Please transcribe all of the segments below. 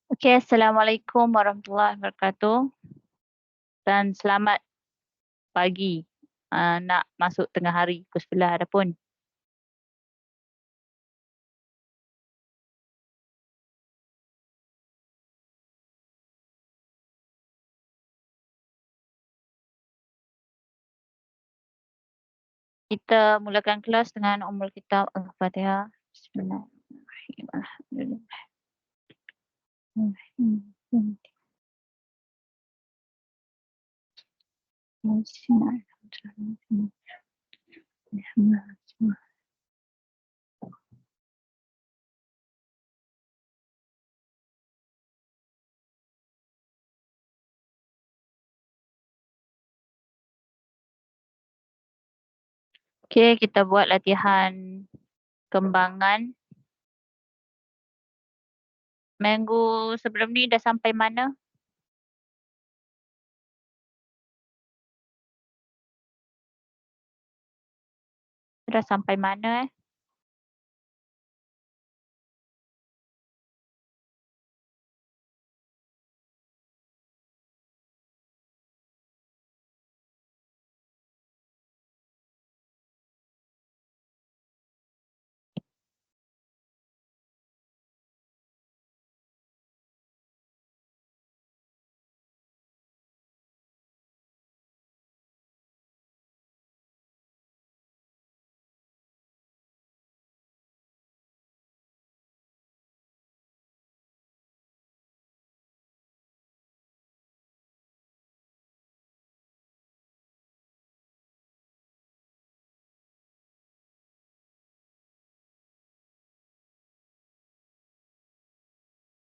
Okey, Assalamualaikum warahmatullahi wabarakatuh dan selamat pagi. Nak masuk tengah hari, pukul 11 dah pun. Kita mulakan kelas dengan Ummul Kitab Al-Fatihah. Bismillahirrahmanirrahim. Alhamdulillah. Okey, kita buat latihan kembangan. Minggu sebelum ni dah sampai mana? Dah sampai mana?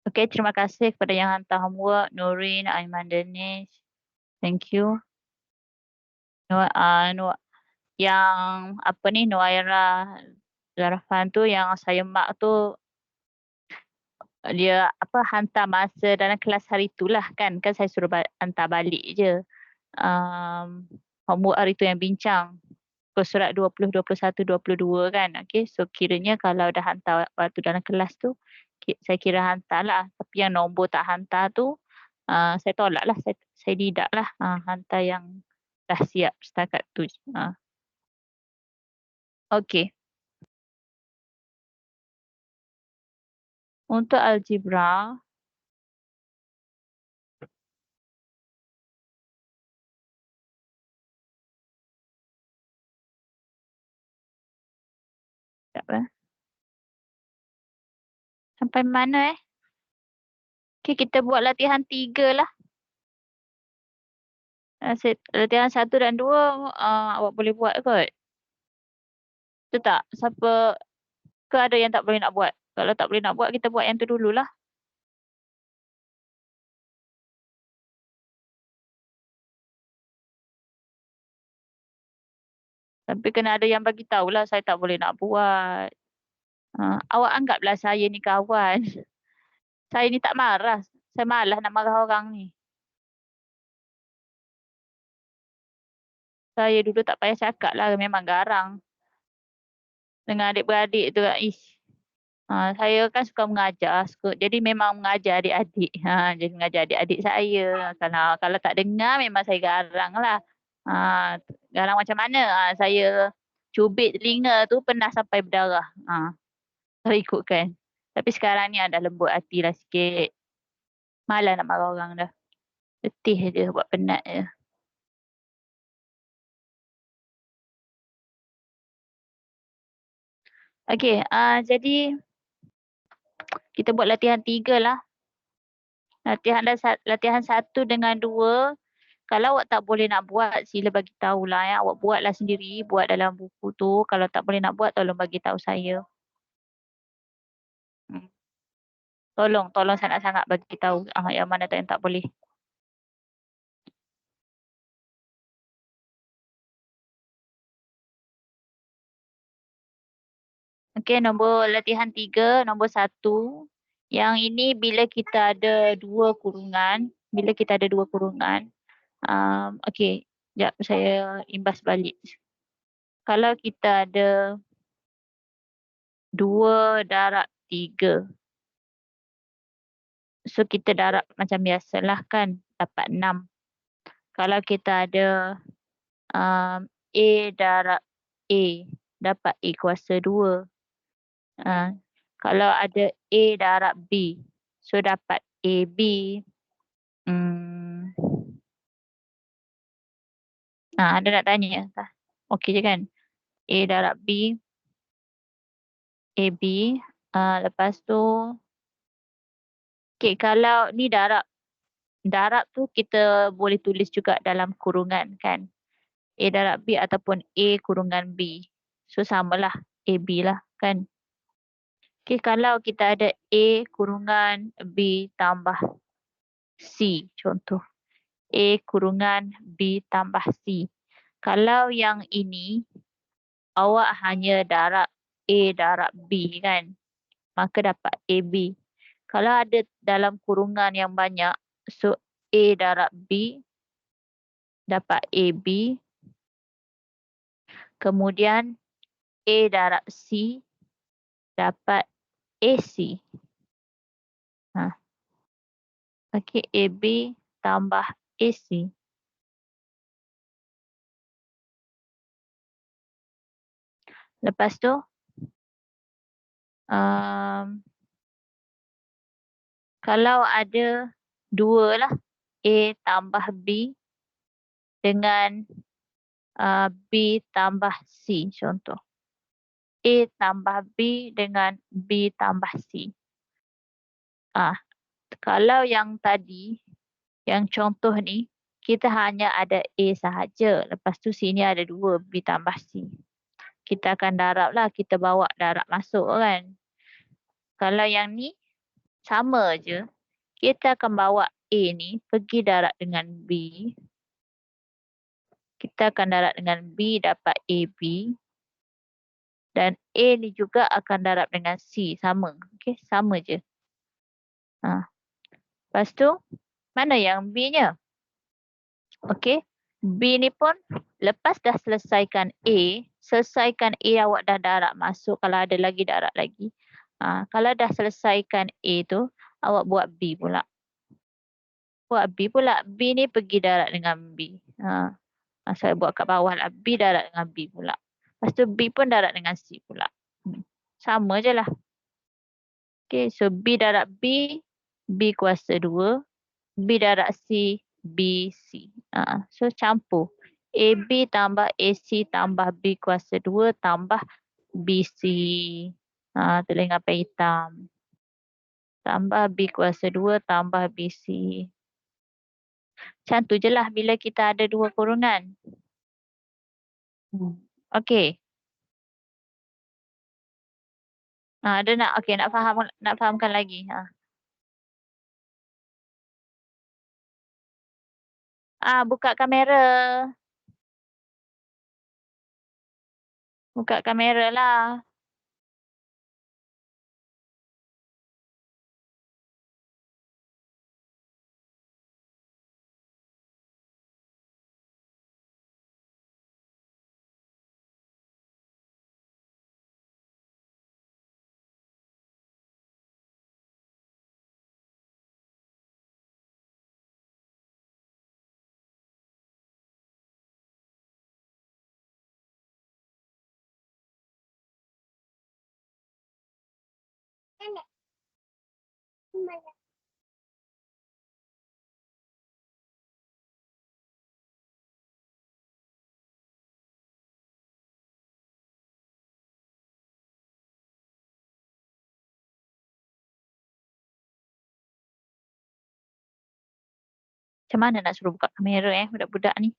Okey, terima kasih kepada yang hantar homework, Nurin, Aiman Danish. Thank you. Yang apa ni, Nuairah Zarafan tu yang saya mark tu, dia apa, hantar masa dalam kelas hari tu lah kan. Kan saya suruh hantar balik je. Homework hari tu yang bincang. Surat 20, 21, 22 kan. Okay, so kiranya kalau dah hantar waktu dalam kelas tu, saya kira hantar lah. Tapi yang nombor tak hantar tu, saya tolak lah. Saya tidak lah hantar yang dah siap setakat tu. Okay. Untuk algebra, sekejap sampai mana Okay, kita buat latihan 3 lah. Latihan 1 dan 2 awak boleh buat kot. Betul tak? Siapa ke ada yang tak boleh nak buat? Kalau tak boleh nak buat, kita buat yang tu dululah. Tapi kena ada yang bagi tahulah saya tak boleh nak buat. Awak anggaplah saya ni kawan. Saya ni tak marah. Saya malas nak marah orang ni. Saya dulu tak payah cakap lah. Memang garang. Dengan adik-beradik tu. Saya kan suka mengajar. Jadi memang mengajar adik-adik. Jadi mengajar adik-adik saya. Kalau tak dengar memang saya garang lah. Garang macam mana? Saya cubit telinga tu pernah sampai berdarah. Saya ikutkan. Tapi sekarang ni dah lembut hati lah sikit. Malas nak marah orang dah. Letih je buat penat je. Okey, jadi kita buat latihan 3 lah. Latihan 1 dengan 2. Kalau awak tak boleh nak buat, sila bagi tahulah ya. Awak buatlah sendiri, buat dalam buku tu. Kalau tak boleh nak buat, tolong bagi tahu saya. Hmm. Tolong sangat-sangat bagi tahu yang mana yang tak boleh. Okey, nombor latihan 3, nombor 1. Yang ini bila kita ada 2 kurungan. Bila kita ada 2 kurungan. Okey, sekejap saya imbas balik. Kalau kita ada 2 darab 3. So kita darab macam biasalah kan, dapat 6. Kalau kita ada A darab A, dapat A kuasa 2. Kalau ada A darab B, so dapat AB. Hmm. Ada nak tanya? Okey je kan? A darab B, AB. Lepas tu, okay, kalau ni darab. Darab tu kita boleh tulis juga dalam kurungan kan. A darab B ataupun A kurungan B. So samalah AB lah kan. Okay, kalau kita ada A kurungan B tambah C contoh. A kurungan B tambah C. Kalau yang ini, awak hanya darab A darab B kan. Maka dapat AB. Kalau ada dalam kurungan yang banyak, so A darab B dapat AB. Kemudian A darab C dapat AC. Okey, AB tambah AC. Lepas tu, kalau ada 2 lah, A tambah B dengan B tambah C contoh. A tambah B dengan B tambah C. Kalau yang tadi, yang contoh ni, kita hanya ada A sahaja. Lepas tu sini ada 2, B tambah C. Kita akan darab lah, kita bawa darab masuk kan. Kalau yang ni, sama je. Kita akan bawa A ni pergi darab dengan B. Kita akan darab dengan B dapat AB. Dan A ni juga akan darab dengan C. Sama. Okey, sama je. Lepas tu, mana yang B-nya? Okey. B ni pun lepas dah selesaikan A, selesaikan A awak dah darab masuk kalau ada lagi darab lagi. Kalau dah selesaikan A tu, awak buat B pula. Buat B pula. B ni pergi darab dengan B. Saya buat kat bawah lah. B darab dengan B pula. Lepas tu B pun darab dengan C pula. Sama je lah. Okay, so B darab B, B kuasa 2. B darab C, B, C. So campur. AB tambah AC tambah B kuasa 2 tambah BC. Tulis dengan pen hitam. Tambah B kuasa 2 tambah BC. Macam tu je lah bila kita ada 2 kurungan. Okey. Ada nak nak fahamkan lagi. Buka kamera. Buka kamera lah. Macam mana nak suruh buka kamera budak-budak ni?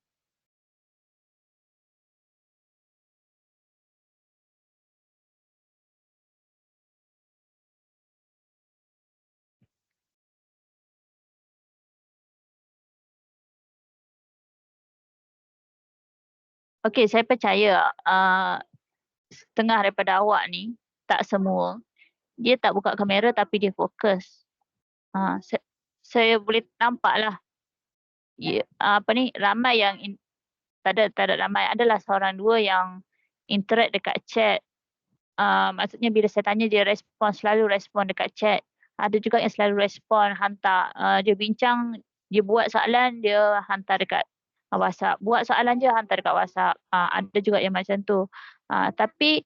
Okey, saya percaya setengah daripada awak ni, tak semua, dia tak buka kamera tapi dia fokus. Saya boleh nampak lah. Ramai yang tak ada ramai, adalah seorang dua yang interact dekat chat. Maksudnya bila saya tanya dia selalu respon dekat chat. Ada juga yang selalu respon, hantar, dia bincang, dia buat soalan, dia hantar dekat, WhatsApp. Buat soalan je hantar dekat WhatsApp. Ada juga yang macam tu. Tapi,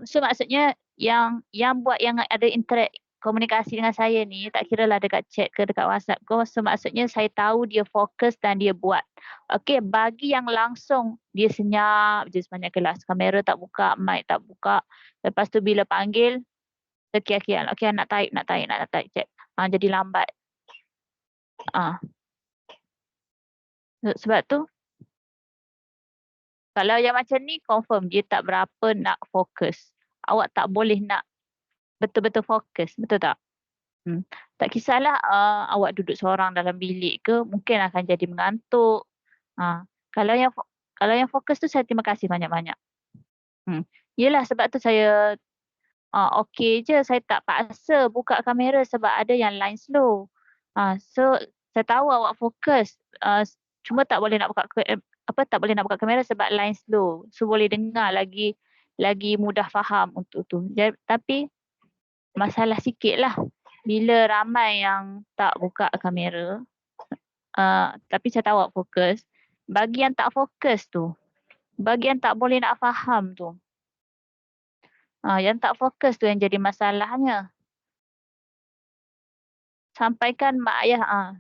so maksudnya yang buat yang ada komunikasi dengan saya ni, tak kiralah dekat chat ke dekat WhatsApp ke, so maksudnya saya tahu dia fokus dan dia buat. Okey, bagi yang langsung, dia senyap je sepanjang kelas, kamera tak buka, mic tak buka. Lepas tu bila panggil, terkial-kial, "Okey, nak type chat." Jadi lambat. Ah, sebab tu kalau yang macam ni confirm dia tak berapa nak fokus. Awak tak boleh nak betul-betul fokus, betul tak? Hmm. Tak kisahlah, awak duduk seorang dalam bilik ke, mungkin akan jadi mengantuk. Ah, kalau yang kalau yang fokus tu saya terima kasih banyak-banyak. Hmm. Yelah sebab tu saya, okey je, saya tak paksa buka kamera sebab ada yang line slow. So saya tahu awak fokus, cuma tak boleh nak buka tak boleh nak buka kamera sebab line slow. So boleh dengar lagi mudah faham untuk tu. Tapi masalah sikitlah bila ramai yang tak buka kamera, tapi saya tahu awak fokus. Bagi yang tak fokus tu, bagi yang tak boleh nak faham tu, yang tak fokus tu yang jadi masalahnya. Sampaikan mak ayah,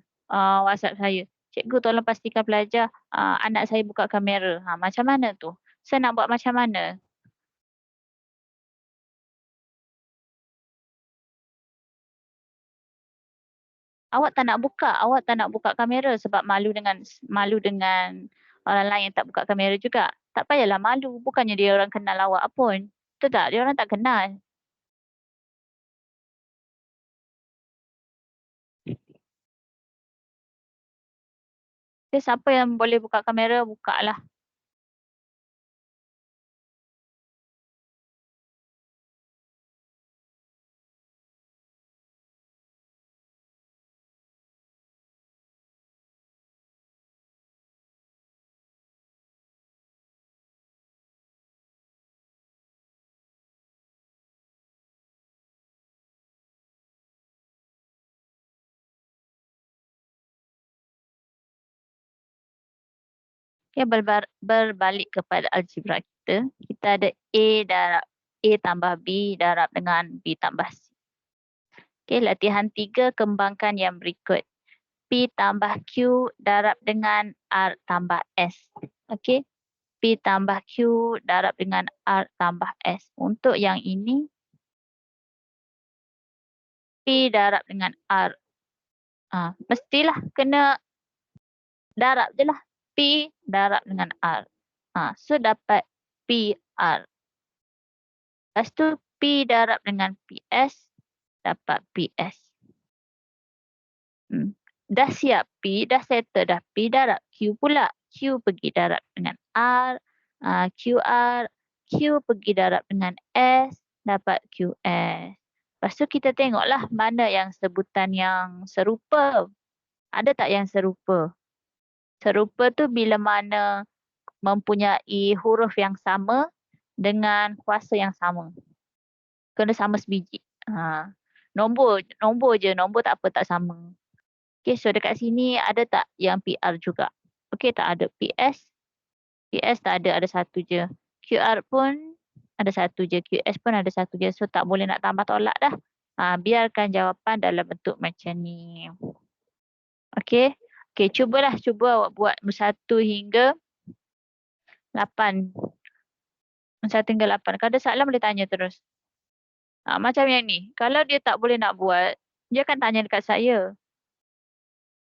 WhatsApp saya, "Cikgu tolong pastikan pelajar, anak saya buka kamera." Macam mana tu? Saya nak buat macam mana? Awak tak nak buka kamera sebab malu dengan orang lain yang tak buka kamera juga. Tak payahlah malu, bukannya dia orang kenal awak pun. Betul tak? Dia orang tak kenal. Jadi siapa yang boleh buka kamera, bukalah. Okay, berbalik kepada algebra kita. Kita ada A tambah B darab dengan B tambah C. Okay, latihan 3 kembangkan yang berikut. P tambah Q darab dengan R tambah S. Okay, P tambah Q darab dengan R tambah S. Untuk yang ini, P darab dengan R. Mestilah kena darab je lah. P darab dengan R. So dapat PR. Lepas tu P darab dengan PS dapat PS. Dah siap P, dah settle dah P darab Q pula. Q pergi darab dengan R, QR, Q pergi darab dengan S, dapat QS. Lepas tu kita tengoklah mana yang sebutan yang serupa. Ada tak yang serupa? Serupa tu bila mana mempunyai huruf yang sama dengan kuasa yang sama. Kena sama sebiji. Nombor je, nombor tak apa, tak sama. Okay, so dekat sini ada tak yang PR juga? Okay, tak ada PS. PS tak ada satu je. QR pun ada satu je. QS pun ada satu je. So tak boleh nak tambah tolak dah. Biarkan jawapan dalam bentuk macam ni. Okay. Okay, cuba awak buat 1 hingga 8. 1 hingga 8. Kalau ada soalan boleh tanya terus. Macam yang ni. Kalau dia tak boleh nak buat, dia akan tanya dekat saya.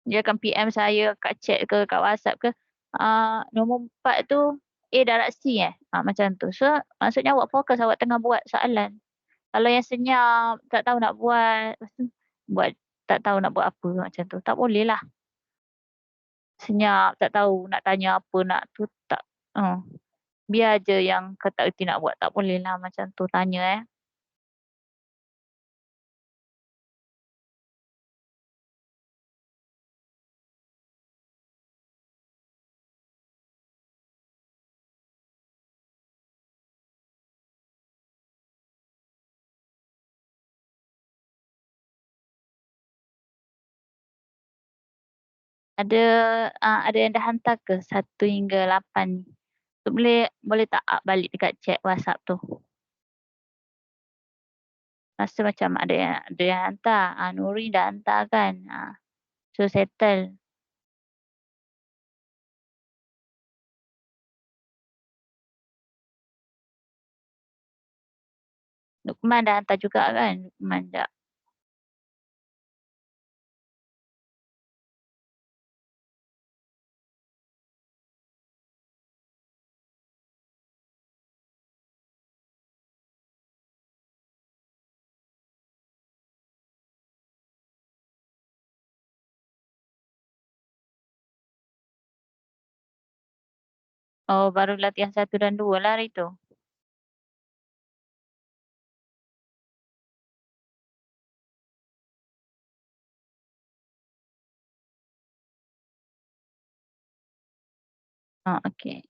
Dia akan PM saya kat chat ke, kat WhatsApp ke. Nombor 4 tu A darab C macam tu. So maksudnya awak fokus, awak tengah buat soalan. Kalau yang senyap, tak tahu nak buat, lepas tu buat tak tahu nak buat apa macam tu. Tak boleh lah. Senyap, tak tahu nak tanya apa, nak tu tak. Biar je yang kau tak erti nak buat. Tak boleh lah macam tu tanya. Ada ada yang dah hantar ke 1 hingga 8 ni? Boleh boleh tak balik dekat chat WhatsApp tu? Rasa macam ada yang hantar. Nuri dah hantar kan. So settle. Lukman dah hantar juga kan? Lukman dah. Oh, baru latihan 1 dan 2 lah hari tu. Oh, okey.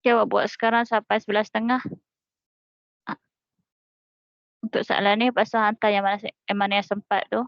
Okay, awak buat sekarang sampai 11.30. Ah, Untuk soalan ni pasal hantar yang mana yang sempat tu.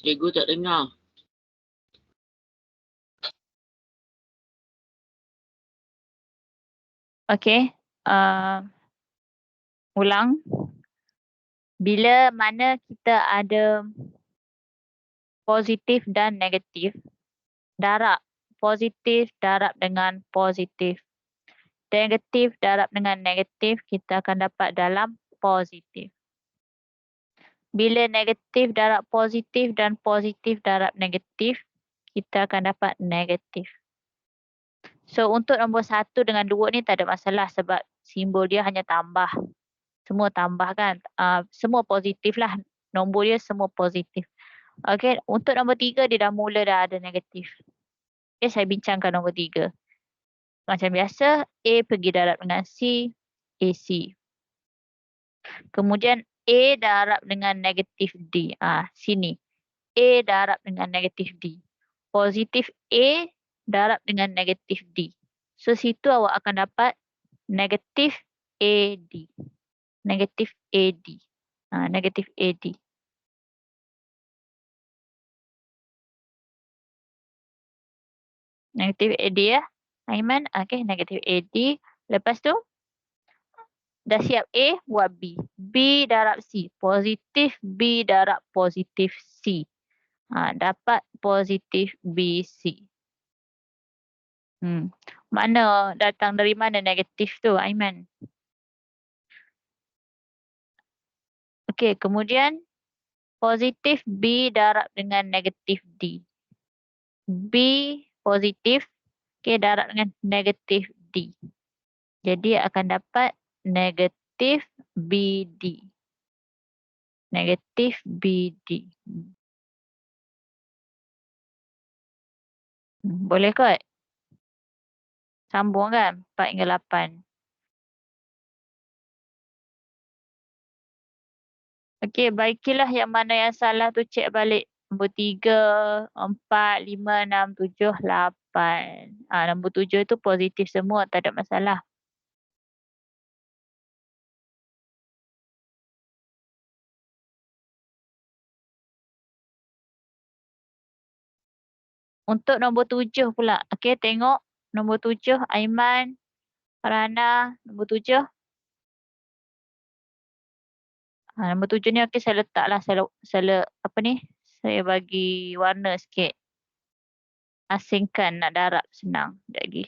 Cikgu tak dengar. Okey. Ulang. Bila mana kita ada positif dan negatif, darab positif darab dengan positif. Negatif darab dengan negatif, kita akan dapat dalam positif. Bila negatif darab positif dan positif darab negatif, kita akan dapat negatif. So, untuk nombor 1 dengan 2 ni tak ada masalah sebab simbol dia hanya tambah. Semua tambah kan. Semua positif lah. Nombor dia semua positif. Okey, untuk nombor 3 dia dah mula dah ada negatif. Okay, saya bincangkan nombor 3. Macam biasa, A pergi darab dengan C, AC. Kemudian A darab dengan negatif D. Sini. A darab dengan negatif D. Positif A darab dengan negatif D. So, situ awak akan dapat negatif AD. Negatif AD. Negatif AD. Negatif AD ya. Aiman, okay, negatif AD. Lepas tu, dah siap A, buat B. B darab C. Positif B darab positif C. Dapat positif BC. Mana datang dari mana negatif tu, Aiman? Okey, kemudian positif B darab dengan negatif D. B positif, okay, darab dengan negatif D. Jadi akan dapat negatif BD. Negatif BD. Boleh kot? Sambung kan? 4 hingga 8. Okey, baikilah yang mana yang salah tu cek balik. Nombor 3, 4, 5, 6, 7, 8. Nombor 7 tu positif semua, tak ada masalah. Untuk nombor 7 pula. Okey, tengok nombor 7, Aiman, Farhana, nombor 7. Nombor 7 ni okey, saya letaklah, apa ni? Saya bagi warna sikit. Asingkan nak darab senang. Sekejap lagi.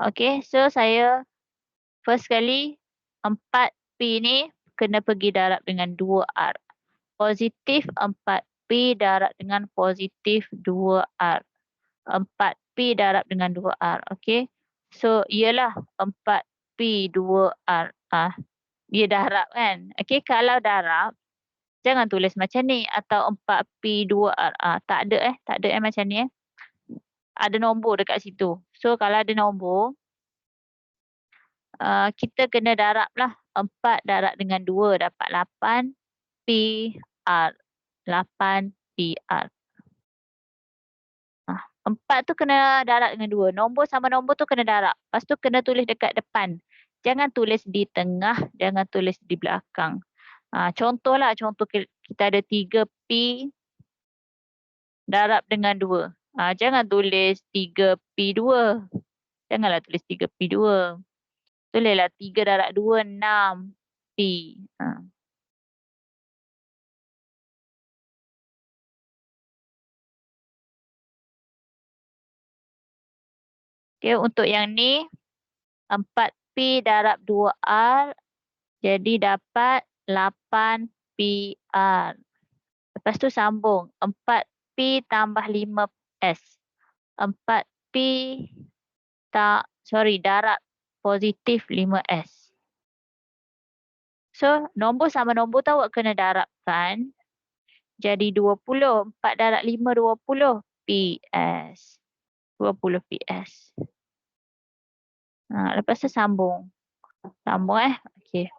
Okey, so saya first kali 4P ni kena pergi darab dengan 2R. Positif 4P darab dengan positif 2R. 4P darab dengan 2R. Okey. So, ialah 4P 2R. Dia darab kan. Okey, kalau darab, jangan tulis macam ni. Atau 4P 2R. Tak ada Tak ada macam ni Ada nombor dekat situ. So, kalau ada nombor, kita kena darab lah. 4 darab dengan 2 dapat 8 PR. 8 PR. 4 tu kena darab dengan 2. Nombor sama nombor tu kena darab. Lepas tu kena tulis dekat depan. Jangan tulis di tengah, jangan tulis di belakang. Contohlah, contoh kita ada 3P darab dengan 2. Jangan tulis 3P2. Janganlah tulis 3P2. Tulislah 3 darab 2, 6P. Okay, untuk yang ni, 4P darab 2R, jadi dapat 8PR. Lepas tu sambung, 4P tambah 5S. 4P darab positif 5S. So, nombor sama nombor tu awak kena darabkan. Jadi 20. 4 darab 5, 20 PS. 20 PS. Lepas tu sambung. Sambung Okey.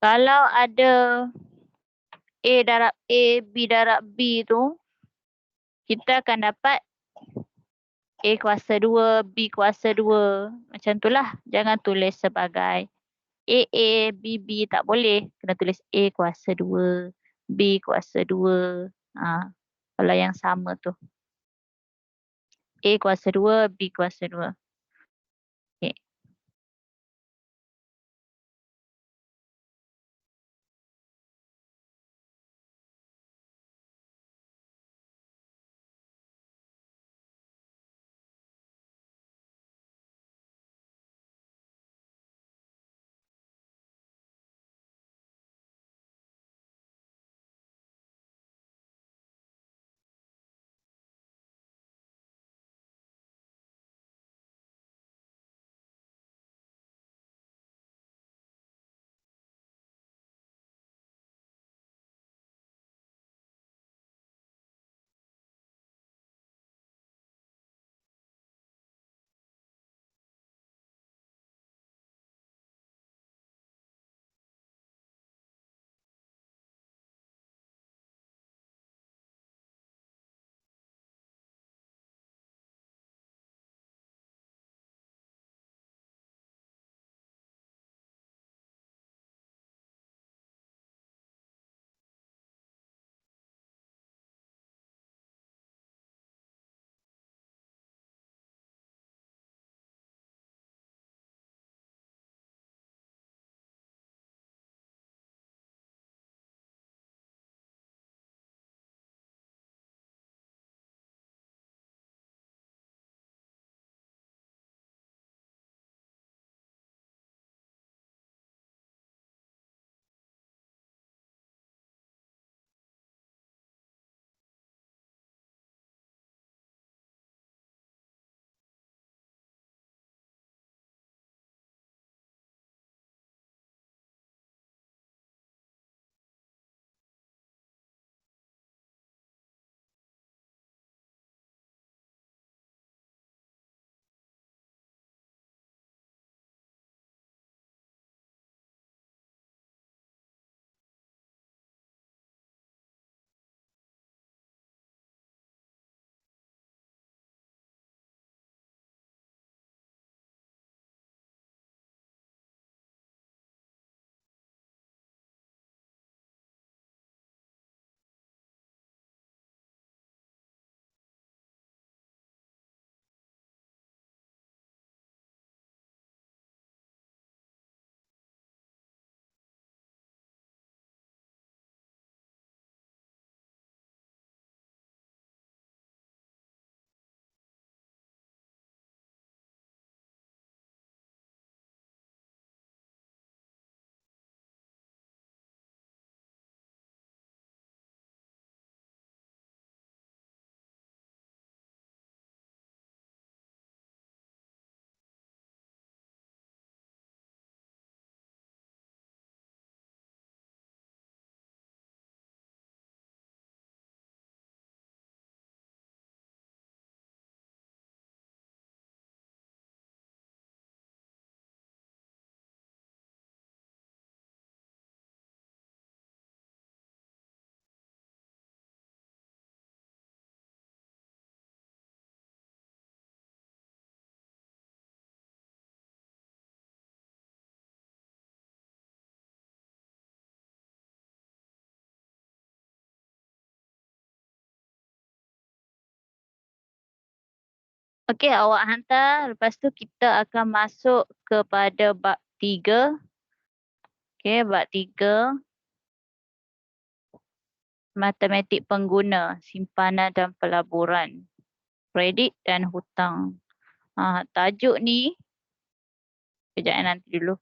Kalau ada A darab A, B darab B tu, kita akan dapat A kuasa 2, B kuasa 2. Macam tu lah. Jangan tulis sebagai A, B, B. Tak boleh. Kena tulis A kuasa 2, B kuasa 2. Kalau yang sama tu. A kuasa 2, B kuasa 2. Okay. Okey, awak hantar. Lepas tu kita akan masuk kepada bab 3. Okey, bab 3. Matematik pengguna, simpanan dan pelaburan. Kredit dan hutang. Tajuk ni, kejap nanti dulu.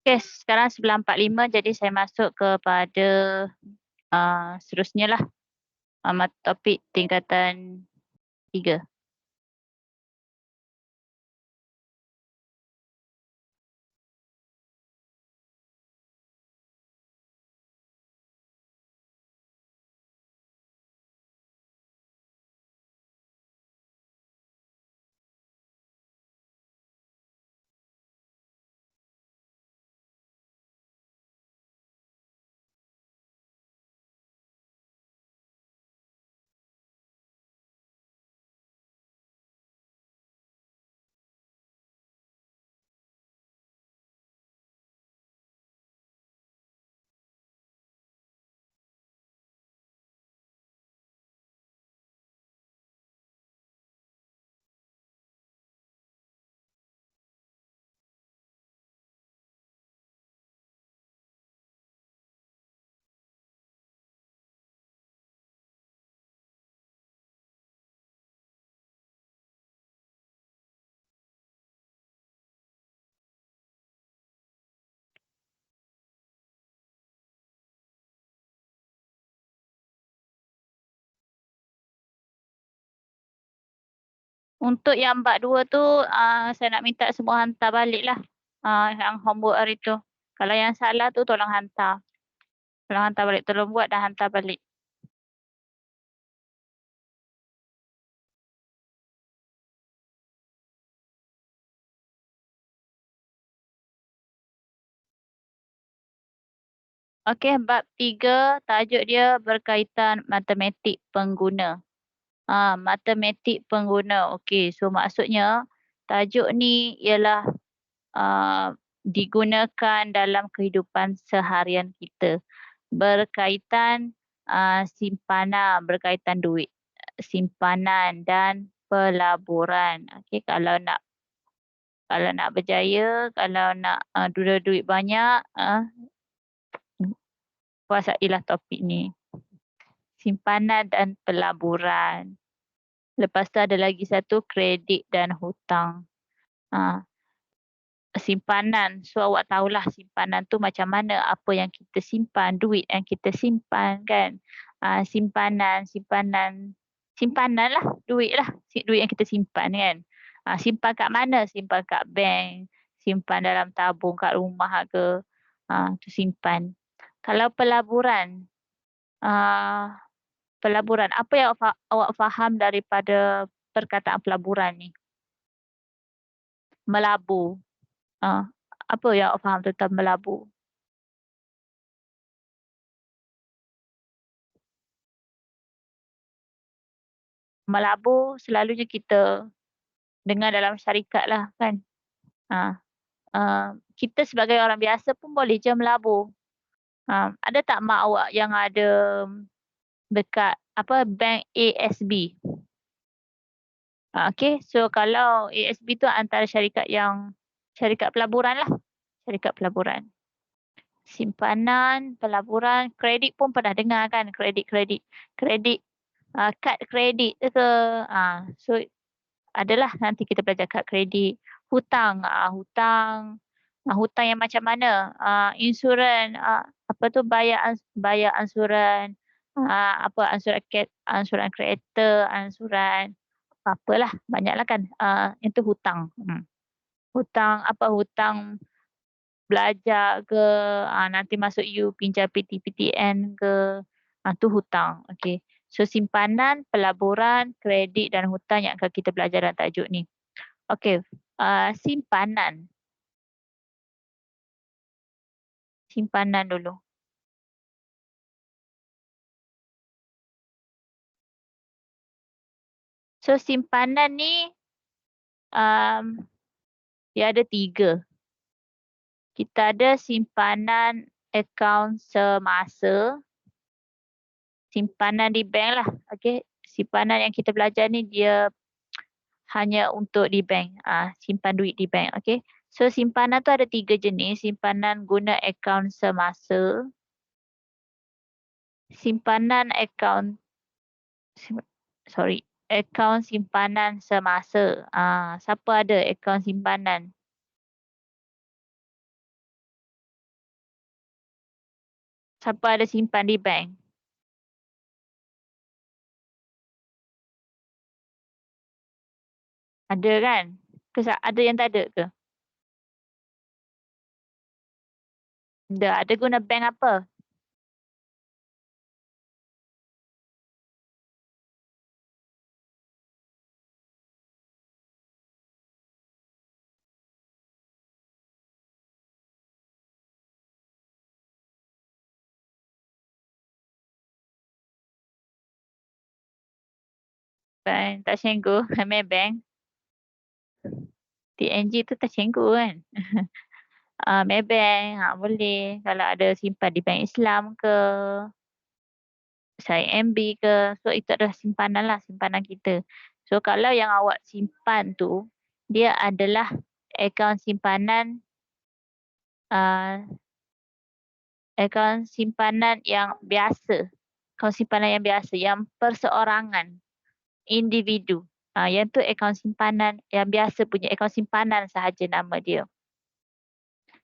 Okey, sekarang 11.45 jadi saya masuk kepada seterusnya lah. Mata topik tingkatan 3. Untuk yang bab 2 tu saya nak minta semua hantar balik lah. Yang homework hari tu. Kalau yang salah tu tolong hantar. Tolong hantar balik. Tolong buat dan hantar balik. Okey, bab 3 tajuk dia berkaitan matematik pengguna. Matematik pengguna. Okey, so maksudnya tajuk ni ialah digunakan dalam kehidupan seharian kita. Berkaitan simpanan, berkaitan duit. Simpanan dan pelaburan. Okey, kalau nak berjaya, kalau nak duit banyak, kuasailah topik ni. Simpanan dan pelaburan. Lepas tu ada lagi satu kredit dan hutang. Simpanan. So awak tahulah simpanan tu macam mana, apa yang kita simpan, duit yang kita simpan kan. Simpanan lah, duit yang kita simpan kan. Simpan kat mana? Simpan kat bank, simpan dalam tabung kat rumah ke. Tu simpan. Kalau pelaburan, apa yang awak faham daripada perkataan pelaburan ni? Melabur. Apa yang awak faham tentang melabur? Melabur selalunya kita dengar dalam syarikat lah kan. Kita sebagai orang biasa pun boleh je melabur. Ada tak mak awak yang ada dekat bank ASB? Okay, so kalau ASB tu antara syarikat pelaburan lah. Syarikat pelaburan. Simpanan, pelaburan, kredit pun pernah dengar kan, kredit. Kredit, kad kredit ke. So adalah nanti kita belajar kad kredit. Hutang yang macam mana? Insurans, apa tu bayar ansuran ansuran kereta, ansuran apalah banyaklah kan. Itu hutang. Hutang belajar ke, nanti masuk you pinjam PTPTN ke, tu hutang. Okey. So simpanan, pelaburan, kredit dan hutang yang akan kita belajar dalam tajuk ni. Okey. Simpanan. Simpanan dulu. So simpanan ni dia ada 3. Kita ada simpanan akaun semasa, simpanan di bank lah. Okey, simpanan yang kita belajar ni dia hanya untuk di bank, simpan duit di bank. Okey. So simpanan tu ada 3 jenis, simpanan guna akaun semasa, simpanan akaun simpanan semasa. Siapa ada akaun simpanan? Siapa ada simpan di bank? Ada kan? Ada yang tak ada ke? Ada guna bank apa? Bank tak Cenggu, Maybank. TNG tu tak Cenggu kan? Maybank, boleh. Kalau ada simpan di Bank Islam ke, MB ke. So itu adalah simpanan lah, simpanan kita. So kalau yang awak simpan tu, dia adalah akaun simpanan uh, akaun simpanan yang biasa. Akaun simpanan yang biasa, yang perseorangan, individu. Yang tu akaun simpanan yang biasa punya, akaun simpanan sahaja nama dia.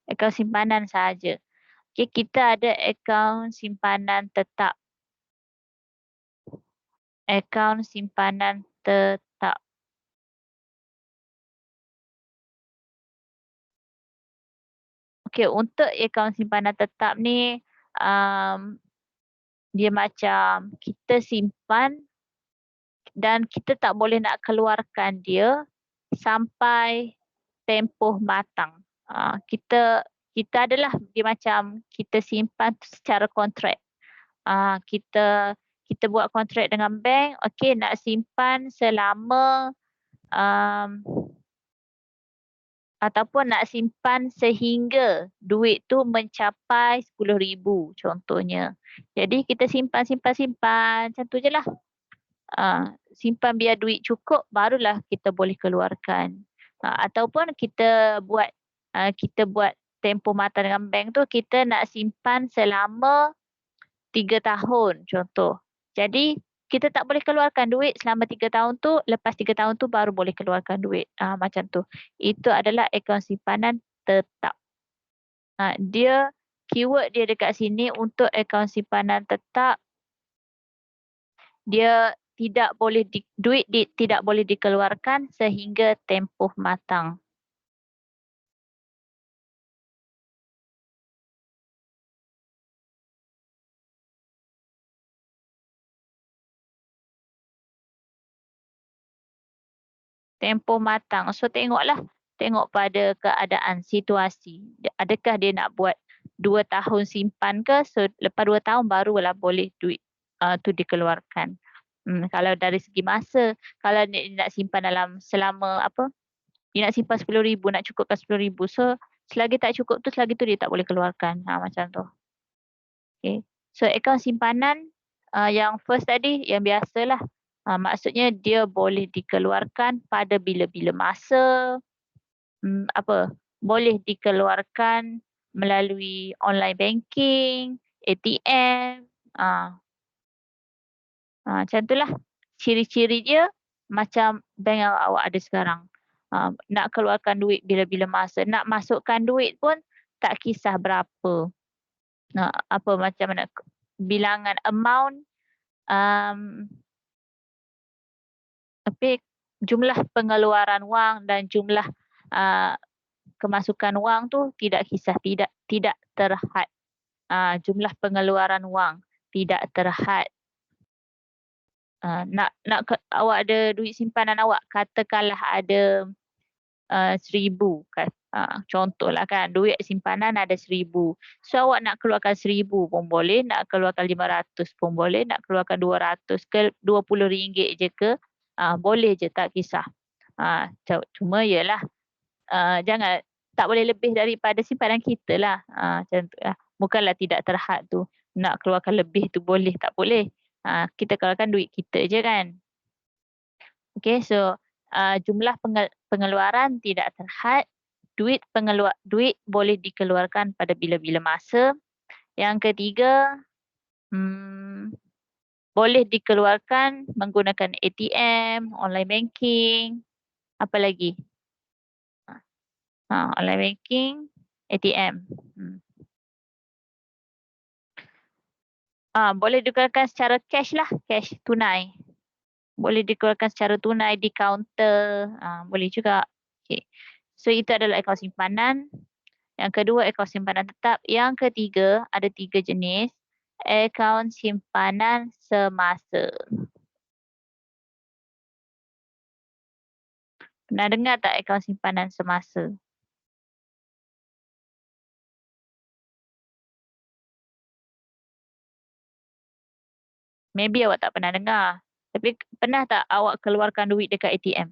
Akaun simpanan sahaja. Okay, kita ada akaun simpanan tetap. Akaun simpanan tetap. Okey, untuk akaun simpanan tetap ni, dia macam kita simpan dan kita tak boleh nak keluarkan dia sampai tempoh matang. Kita adalah dia macam kita simpan secara kontrak. Kita buat kontrak dengan bank, okey nak simpan selama ataupun nak simpan sehingga duit tu mencapai 10,000 contohnya. Jadi kita simpan macam tu je lah. Simpan biar duit cukup barulah kita boleh keluarkan. Ataupun kita buat tempoh matang dengan bank tu, kita nak simpan selama 3 tahun contoh. Jadi kita tak boleh keluarkan duit selama 3 tahun tu, lepas 3 tahun tu baru boleh keluarkan duit. Macam tu. Itu adalah akaun simpanan tetap. Keyword dia dekat sini untuk akaun simpanan tetap, dia duit tidak boleh dikeluarkan sehingga tempoh matang. Tempoh matang. So tengok pada keadaan situasi. Adakah dia nak buat 2 tahun simpan ke? So lepas 2 tahun barulah boleh duit tu dikeluarkan. Kalau dari segi masa, kalau dia nak simpan dia nak simpan 10,000, nak cukupkan 10,000. So selagi tak cukup tu, selagi tu dia tak boleh keluarkan. Macam tu. Okay. So akaun simpanan yang first tadi, yang biasalah. Maksudnya dia boleh dikeluarkan pada bila-bila masa. Boleh dikeluarkan melalui online banking, ATM. Macam itulah. Ciri-ciri dia macam bank yang awak ada sekarang. Nak keluarkan duit bila-bila masa. Nak masukkan duit pun tak kisah berapa. apa macam mana bilangan amount, tapi jumlah pengeluaran wang dan jumlah kemasukan wang tu tidak kisah, tidak terhad. Jumlah pengeluaran wang tidak terhad. Awak ada duit simpanan awak, katakanlah ada 1,000 kan. Contohlah kan, duit simpanan ada 1,000. So awak nak keluarkan 1,000 pun boleh, nak keluarkan 500 pun boleh, nak keluarkan 200 ke RM20 je ke, boleh je, tak kisah. Cuma ialah jangan, tak boleh lebih daripada simpanan kita lah. Macam tu lah. Bukanlah tidak terhad tu. Nak keluarkan lebih tu boleh, tak boleh. Kita keluarkan duit kita je kan. Okay, so jumlah pengeluaran tidak terhad. Duit boleh dikeluarkan pada bila-bila masa. Yang ketiga, boleh dikeluarkan menggunakan ATM, online banking, apa lagi? Online banking, ATM. Boleh dikeluarkan secara cash lah, cash tunai. Boleh dikeluarkan secara tunai di kaunter, boleh juga. Okay. So itu adalah akaun simpanan. Yang kedua, akaun simpanan tetap. Yang ketiga, ada 3 jenis. Akaun simpanan semasa. Pernah dengar tak akaun simpanan semasa? Maybe awak tak pernah dengar. Tapi pernah tak awak keluarkan duit dekat ATM?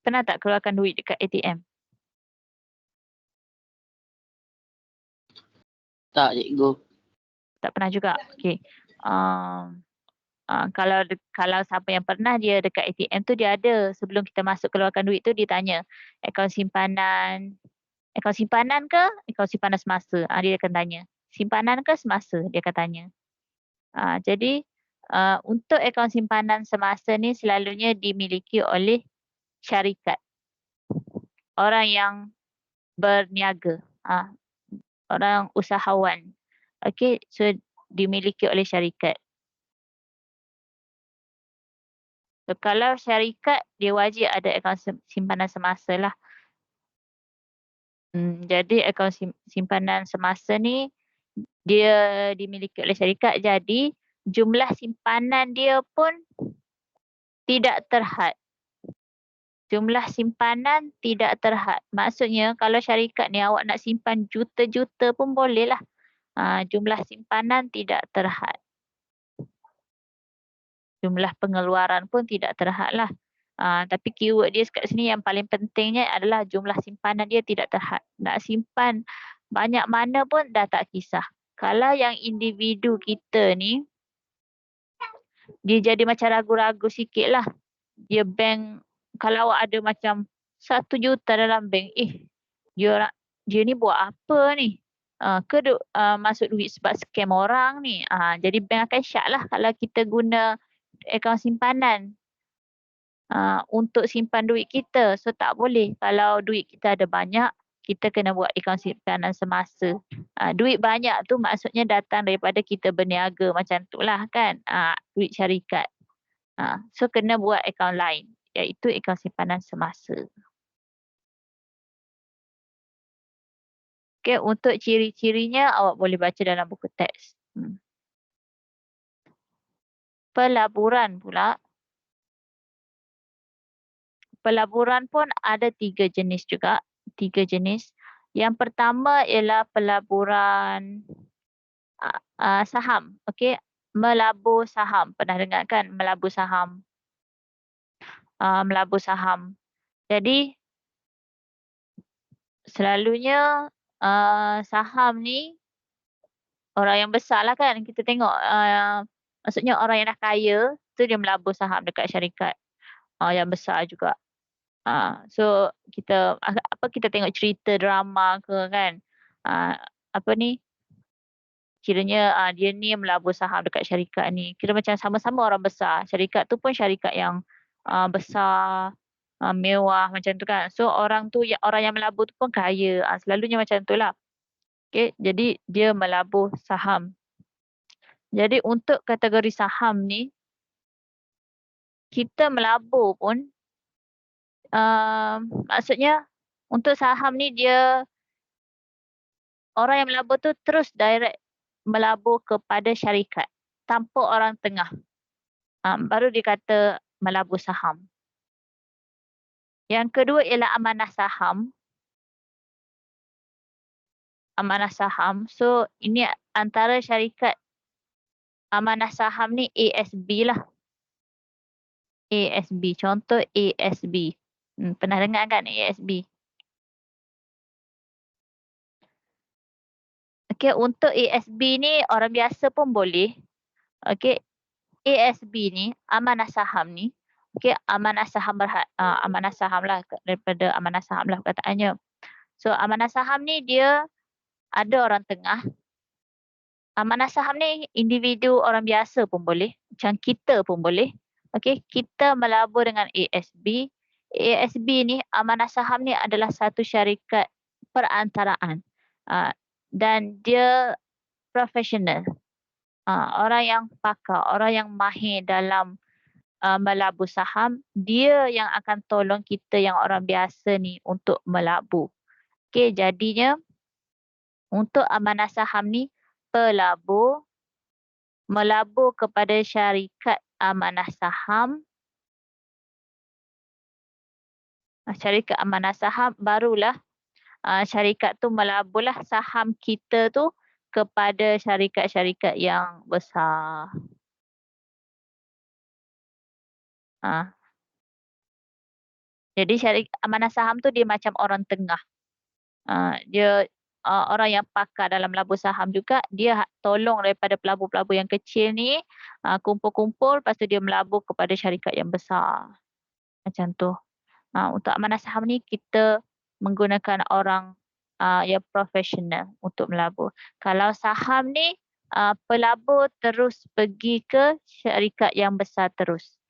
Pernah tak keluarkan duit dekat ATM? Tak, cikgu. Tak pernah juga. Okey. Kalau siapa yang pernah, dia dekat ATM tu dia ada, sebelum kita masuk keluarkan duit tu dia tanya akaun simpanan ke akaun simpanan semasa. Dia akan tanya simpanan ke semasa, dia akan tanya. Jadi untuk akaun simpanan semasa ni selalunya dimiliki oleh syarikat, orang yang berniaga, orang usahawan. Okey, so dimiliki oleh syarikat. So, kalau syarikat, dia wajib ada akaun simpanan semasa lah. Jadi akaun simpanan semasa ni dia dimiliki oleh syarikat, jadi jumlah simpanan dia pun tidak terhad. Jumlah simpanan tidak terhad. Maksudnya kalau syarikat ni awak nak simpan juta-juta pun boleh lah. Jumlah simpanan tidak terhad. Jumlah pengeluaran pun tidak terhad lah. Tapi keyword dia kat sini yang paling pentingnya adalah jumlah simpanan dia tidak terhad. Nak simpan banyak mana pun dah tak kisah. Kalau yang individu kita ni, dia jadi macam ragu-ragu sikit lah. Dia bank, kalau awak ada macam 1 juta dalam bank, dia ni buat apa ni? Masuk duit sebab scam orang ni. Jadi bank akan syak lah kalau kita guna akaun simpanan untuk simpan duit kita. So tak boleh. Kalau duit kita ada banyak, kita kena buat akaun simpanan semasa. Duit banyak tu maksudnya datang daripada kita berniaga macam tu lah kan. Duit syarikat. So kena buat akaun lain, iaitu akaun simpanan semasa. Okay, untuk ciri-cirinya awak boleh baca dalam buku teks. Pelaburan pula. Pelaburan pun ada 3 jenis juga. 3 jenis. Yang pertama ialah pelaburan saham. Okey, melabur saham. Pernah dengar kan melabur saham? Melabur saham. Jadi selalunya saham ni orang yang besar lah kan. Kita tengok maksudnya orang yang dah kaya tu dia melabur saham dekat syarikat yang besar juga. So kita tengok cerita drama ke kan, kiranya dia ni melabur saham dekat syarikat ni. Kira macam sama-sama orang besar. Syarikat tu pun syarikat yang besar. mewah macam tu kan. So orang yang melabur tu pun kaya. Selalunya macam tu lah. Okey, jadi dia melabur saham. Jadi untuk kategori saham ni, kita melabur pun, maksudnya untuk saham ni dia orang yang melabur tu terus direct melabur kepada syarikat tanpa orang tengah. Baru dikata melabur saham. Yang kedua ialah amanah saham. Amanah saham. So ini antara syarikat amanah saham ni ASB lah. ASB. Contoh ASB. Pernah dengar kan ASB? Okey, untuk ASB ni orang biasa pun boleh. Okey, ASB ni amanah saham ni. Okey, amanah saham lah, daripada amanah saham lah perkataannya. So amanah saham ni dia ada orang tengah. Amanah saham ni individu orang biasa pun boleh. Macam kita pun boleh. Okey, kita melabur dengan ASB. ASB ni amanah saham ni adalah satu syarikat perantaraan. Dan dia profesional. Orang yang pakar, orang yang mahir dalam melabur saham, dia yang akan tolong kita yang orang biasa ni untuk melabur. Okey, jadinya untuk amanah saham ni, pelabur melabur kepada syarikat amanah saham. Syarikat amanah saham barulah syarikat tu melaburlah saham kita tu kepada syarikat-syarikat yang besar. Jadi amanah saham tu dia macam orang tengah. Dia orang yang pakar dalam melabur saham juga, dia tolong daripada pelabur-pelabur yang kecil ni kumpul-kumpul, lepas tu dia melabur kepada syarikat yang besar. Macam tu. Untuk amanah saham ni kita menggunakan orang yang profesional untuk melabur. Kalau saham ni pelabur terus pergi ke syarikat yang besar terus.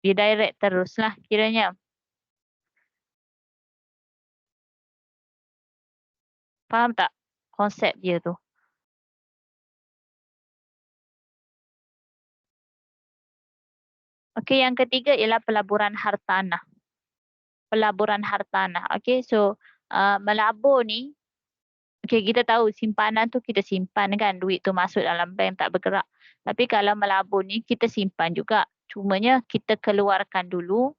Dia direct terus lah kiranya. Faham tak konsep dia tu? Okey, yang ketiga ialah pelaburan hartanah. Pelaburan hartanah. Okey, so melabur ni, okey, kita tahu simpanan tu kita simpan kan, duit tu masuk dalam bank tak bergerak. Tapi kalau melabur ni kita simpan juga. Cumanya kita keluarkan dulu,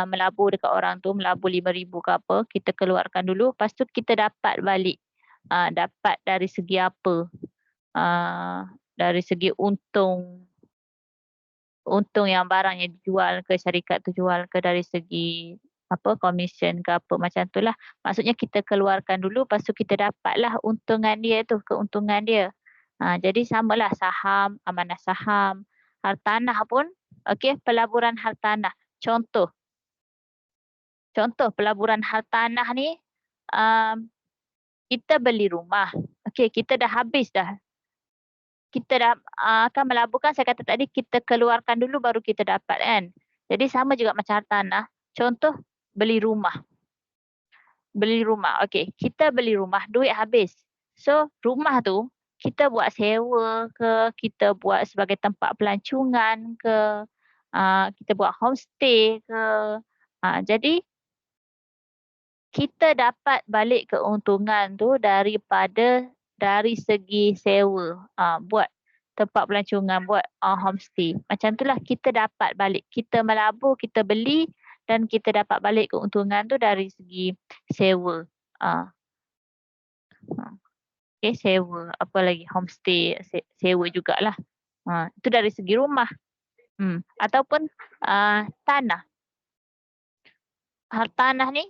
melabur dekat orang tu, melabur 5,000 ke apa, kita keluarkan dulu, lepas tu kita dapat balik. Dapat dari segi apa? Dari segi untung yang barang yang dijual ke syarikat tu jual ke, dari segi apa komisen ke apa macam tu lah. Maksudnya kita keluarkan dulu, lepas tu kita dapatlah untungan dia tu, keuntungan dia. Jadi samalah saham, amanah saham, hartanah pun. Okey, pelaburan hartanah. Contoh pelaburan hartanah ni, kita beli rumah. Okey, kita dah habis dah. Kita dah akan melaburkan, saya kata tadi kita keluarkan dulu baru kita dapat kan. Jadi sama juga macam hartanah. Contoh beli rumah. Okey, kita beli rumah, duit habis. So rumah tu kita buat sewa ke, kita buat sebagai tempat pelancongan ke, kita buat homestay ke. Jadi kita dapat balik keuntungan tu dari segi sewa, buat tempat pelancongan, buat homestay. Macam itulah kita dapat balik. Kita melabur, kita beli dan kita dapat balik keuntungan tu dari segi sewa. Okay, sewa. Apa lagi? Homestay, sewa jugalah. Itu dari segi rumah. Ataupun tanah. Tanah ni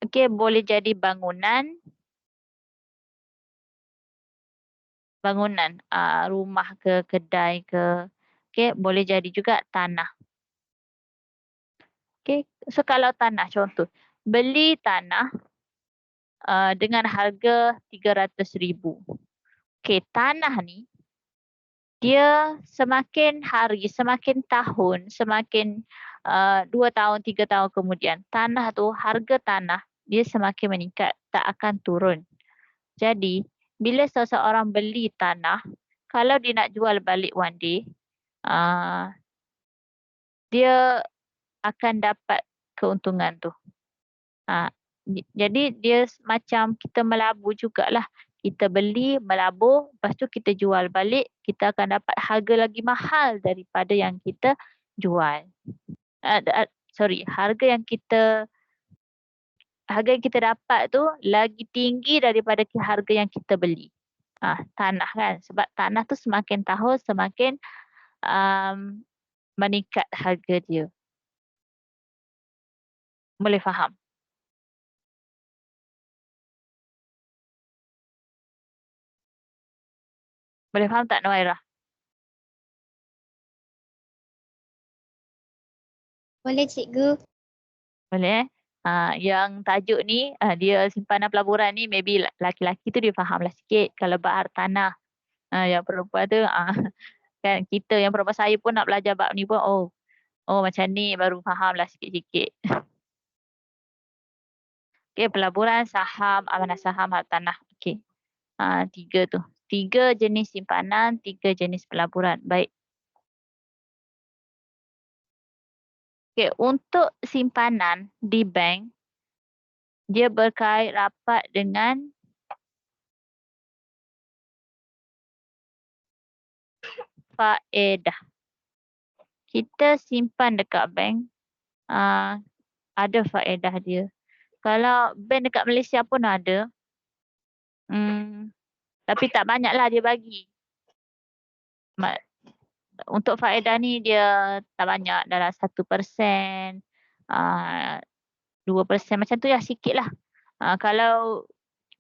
okey, boleh jadi bangunan, rumah ke, kedai ke. Okey, boleh jadi juga tanah. Okey, so kalau tanah contoh, beli tanah, dengan harga 300,000. Okey, tanah ni dia semakin hari, semakin tahun, semakin 2 tahun, 3 tahun kemudian, tanah tu, harga tanah dia semakin meningkat, tak akan turun. Jadi, bila seseorang beli tanah, kalau dia nak jual balik one day, uh, dia akan dapat keuntungan tu. Jadi dia macam kita melabur jugalah. Kita beli, melabur, lepas tu kita jual balik, kita akan dapat harga lagi mahal daripada yang kita jual. Harga yang kita dapat tu lagi tinggi daripada harga yang kita beli. Tanah kan. Sebab tanah tu semakin tahun semakin meningkat harga dia. Boleh faham? Boleh faham tak, Nuairah? Boleh, cikgu. Boleh. Yang tajuk ni, dia simpanan pelaburan ni, maybe laki-laki tu dia faham lah sikit. Kalau bab tanah, yang perempuan tu, kan kita yang perempuan, saya pun nak belajar bab ni pun, oh macam ni baru faham lah sikit-sikit. Okay, pelaburan, saham, amanah saham, hartanah. Okay. 3 tu. 3 jenis simpanan, 3 jenis pelaburan. Baik. Okay, untuk simpanan di bank, dia berkait rapat dengan faedah. Kita simpan dekat bank, ada faedah dia. Kalau bank dekat Malaysia pun ada. Tapi tak banyak lah dia bagi. Untuk faedah ni dia tak banyak, dalam 1%, 2%, macam tu lah, sikit lah. Kalau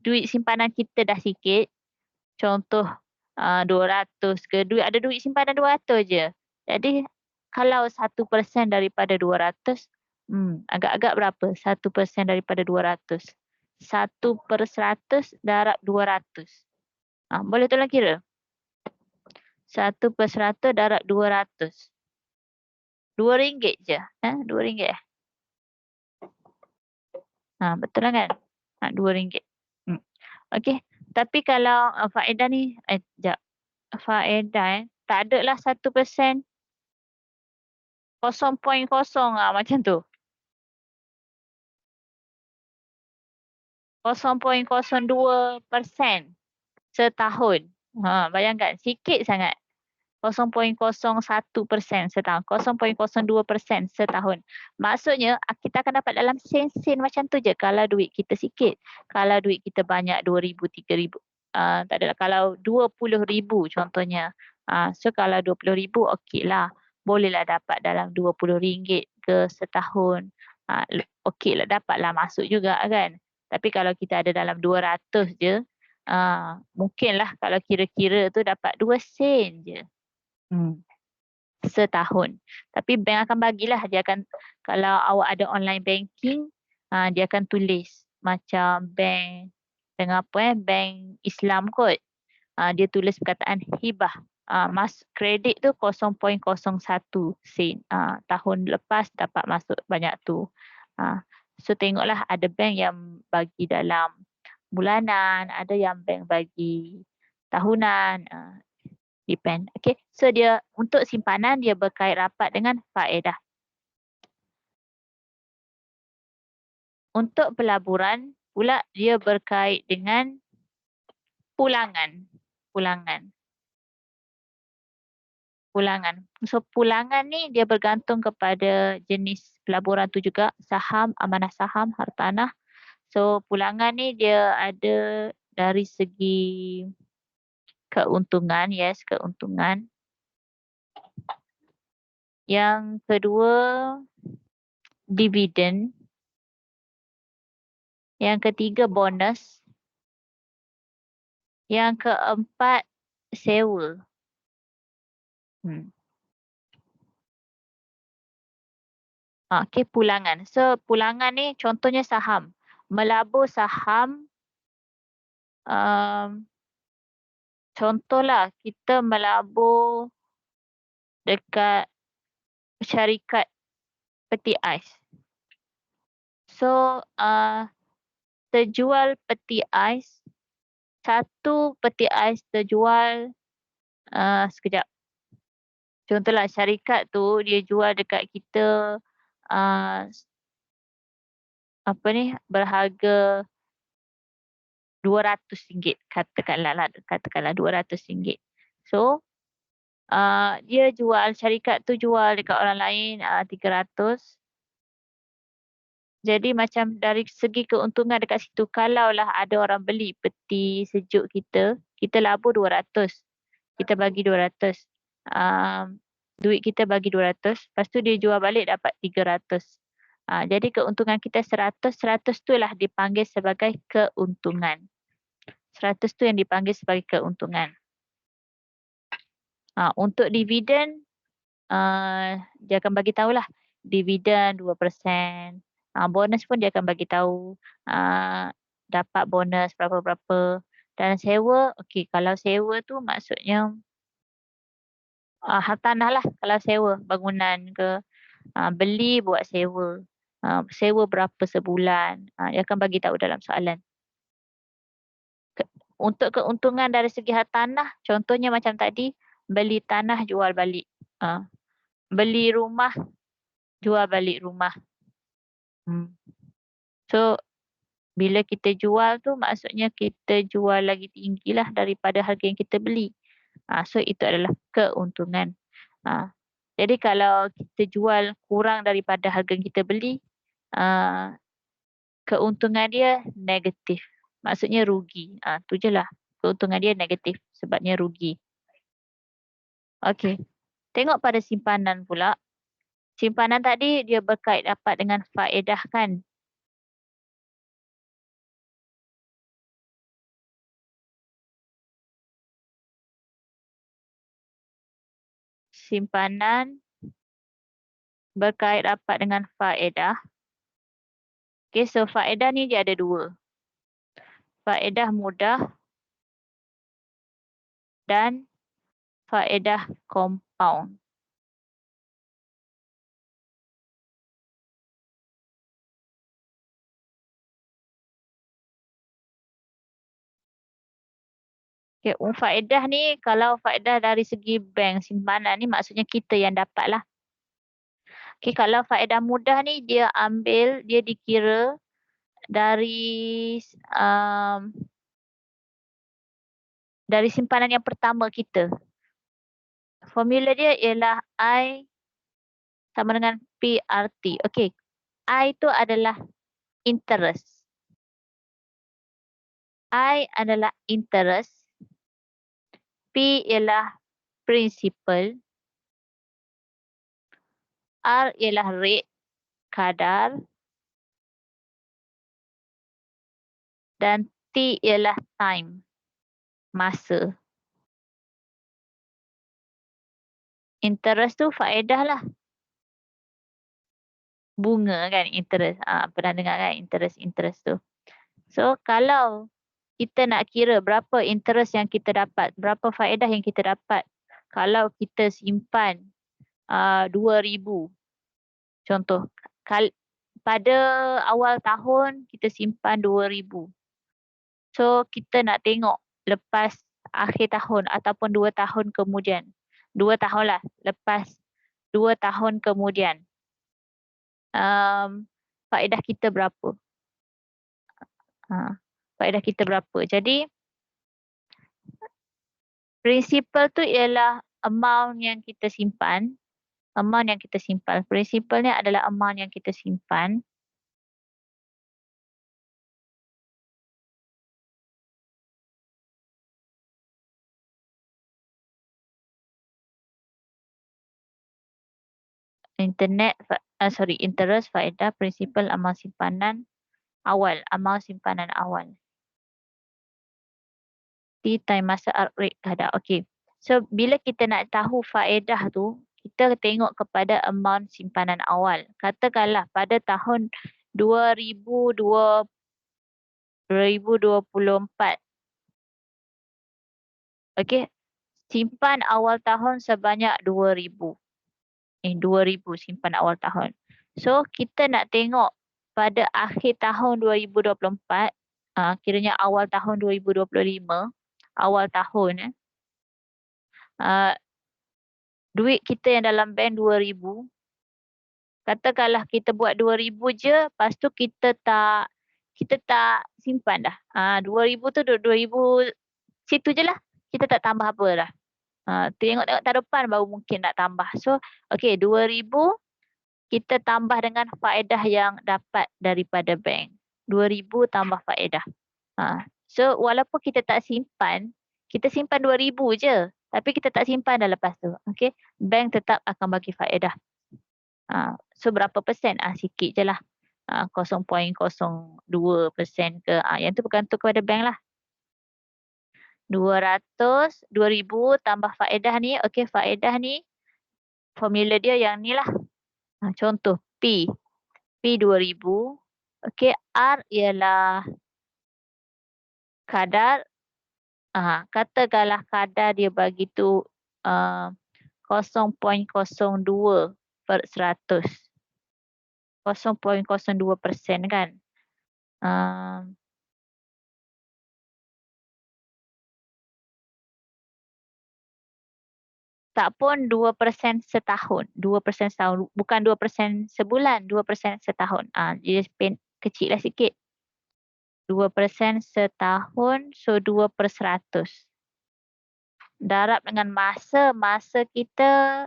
duit simpanan kita dah sikit, contoh 200 ke, ada duit simpanan 200 je. Jadi kalau 1% daripada 200, agak-agak berapa 1% daripada 200? 1/100 darab 200. Boleh tolong kira? 1/100 darab 200. RM2 je. RM2. Betul lah kan? RM2. Okey. Tapi kalau faedah ni, faedah tak ada lah 1%. 0.0 macam tu. 0.02% setahun. Bayangkan, sikit sangat. 0.01% setahun. 0.02% setahun. Maksudnya, kita akan dapat dalam sen-sen macam tu je kalau duit kita sikit. Kalau duit kita banyak, 2,000, 3,000. Tak adalah. Kalau 20,000 contohnya. So, kalau 20,000, okey lah. Bolehlah dapat dalam RM20 ke setahun. Okey lah, dapatlah masuk juga kan. Tapi kalau kita ada dalam 200 je, mungkinlah kalau kira-kira tu dapat 2 sen je. Setahun. Tapi bank akan bagilah, dia akan, kalau awak ada online banking, dia akan tulis macam bank dengan bank Islam kot. Dia tulis perkataan hibah. Kredit tu 0.01 sen. Tahun lepas dapat masuk banyak tu. So tengoklah, ada bank yang bagi dalam bulanan, ada yang bank bagi tahunan. Depend. Okay. So dia untuk simpanan dia berkait rapat dengan faedah. Untuk pelaburan pula dia berkait dengan pulangan. So pulangan ni dia bergantung kepada jenis pelaburan tu juga. Saham, amanah saham, hartanah. So pulangan ni dia ada dari segi keuntungan. Yes, keuntungan. Yang kedua, dividen. Yang ketiga, bonus. Yang keempat, sewa. Okey, pulangan. So, pulangan ni contohnya saham. Melabur saham contohlah kita melabur dekat syarikat peti ais. So, terjual peti ais, satu peti ais terjual sekejap. Contohlah syarikat tu dia jual dekat kita berharga RM200, katakanlah RM200. So, dia jual, syarikat tu jual dekat orang lain RM300. Jadi macam dari segi keuntungan dekat situ, kalaulah ada orang beli peti sejuk kita, kita labur RM200. Kita bagi RM200. Duit kita bagi RM200. Lepas tu dia jual balik dapat RM300. Jadi keuntungan kita RM100. RM100 tu lah dipanggil sebagai keuntungan. RM100 tu yang dipanggil sebagai keuntungan. Untuk dividen, dia akan bagi tahulah dividen 2%. Bonus pun dia akan bagi tahu dapat bonus berapa-berapa. Dan sewa, okey, kalau sewa tu maksudnya hartanah lah. Kalau sewa bangunan ke, beli buat sewa. Sewa berapa sebulan, dia akan bagi tahu dalam soalan. Untuk keuntungan dari segi hartanah, contohnya macam tadi, beli tanah jual balik. Beli rumah jual balik rumah. So, bila kita jual tu maksudnya kita jual lagi tinggilah daripada harga yang kita beli. So, itu adalah keuntungan. Jadi kalau kita jual kurang daripada harga yang kita beli, keuntungan dia negatif. Maksudnya rugi. Tu je lah. Keuntungan dia negatif sebabnya rugi. Okey. Tengok pada simpanan pula. Simpanan tadi dia berkait rapat dengan faedah kan? Simpanan berkait rapat dengan faedah. Okay, so faedah ni dia ada dua. Faedah mudah dan faedah compound. Okay, faedah ni kalau faedah dari segi bank simpanan ni maksudnya kita yang dapat lah. Okay, kalau faedah mudah ni dia dikira dari simpanan yang pertama kita. Formula dia ialah I sama dengan PRT. Okay, I itu adalah interest. I adalah interest. P ialah principal. R ialah rate, kadar. Dan T ialah time, masa. Interest tu faedah lah. Bunga kan, interest. Pernah dengar kan interest tu. So kalau kita nak kira berapa interest yang kita dapat, berapa faedah yang kita dapat kalau kita simpan 2,000. Contoh, pada awal tahun kita simpan 2,000. So kita nak tengok lepas akhir tahun ataupun 2 tahun kemudian. 2 tahun lah, lepas 2 tahun kemudian. Faedah kita berapa? Faedah kita berapa? Jadi, prinsipal tu ialah amount yang kita simpan. Amount yang kita simpan. Prinsipalnya adalah amount yang kita simpan. Interest, faedah, prinsipal, amal simpanan awal. Amal simpanan awal. T time masa rate kadar. Okey. So, bila kita nak tahu faedah tu, kita tengok kepada amount simpanan awal. Katakanlah pada tahun 2024, Okey. Simpan awal tahun sebanyak 2,000. 2,000 simpan awal tahun. So, kita nak tengok pada akhir tahun 2024, kiranya awal tahun 2025, awal tahun duit kita yang dalam bank 2,000, katakanlah kita buat 2,000 je, lepas tu kita tak simpan dah. 2,000 tu 2,000 situ je lah. Kita tak tambah apa dah. Tengok-tengok tahun depan baru mungkin nak tambah. So, okey 2,000 kita tambah dengan faedah yang dapat daripada bank. 2,000 tambah faedah. So, walaupun kita tak simpan, kita simpan 2,000 je. Tapi kita tak simpan dah lepas tu. Okey, bank tetap akan bagi faedah. So, berapa persen? Sikit je lah. 0.02% ke. Yang tu bergantung kepada bank lah. 2,000 tambah faedah ni. Okey, faedah ni formula dia yang ni lah. Contoh P 2,000. Okey, R ialah kadar. Katakanlah kadar dia bagi tu 0.02%. 0.02% kan. Tak pun 2% setahun. 2% setahun. Bukan 2% sebulan. 2% setahun. Dia kecil lah sikit. 2% setahun. So 2/100. Darab dengan masa. Masa kita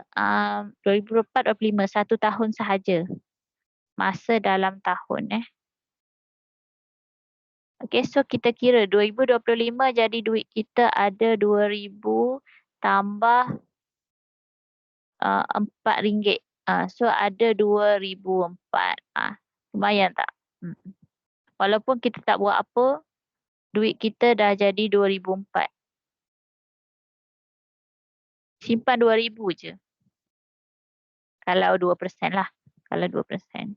2024-2025. 1 tahun sahaja. Masa dalam tahun. Okey, so kita kira 2025 jadi duit kita ada 2,000 tambah RM4. So ada 2,004. Lumayan tak? Walaupun kita tak buat apa, duit kita dah jadi 2,004. Simpan 2,000 je. Kalau 2% lah. Kalau 2%.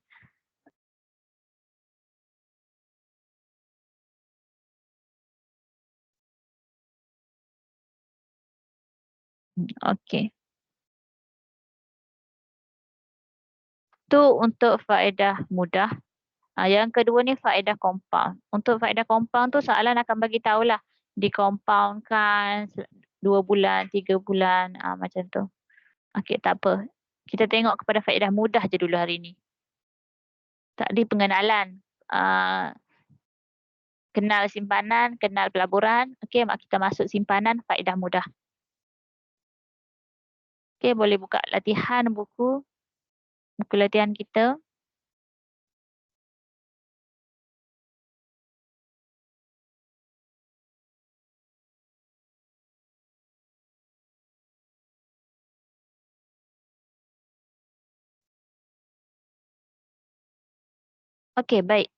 Okey. Tu untuk faedah mudah. Yang kedua ni faedah compound. Untuk faedah compound tu soalan akan bagi tahulah. Dicompoundkan 2 bulan, 3 bulan, macam tu. Okey, tak apa. Kita tengok kepada faedah mudah je dulu hari ni. Tadi pengenalan. Kenal simpanan, kenal pelaburan. Okey, kita masuk simpanan, faedah mudah. Okey, boleh buka latihan buku latihan kita. Okey, baik.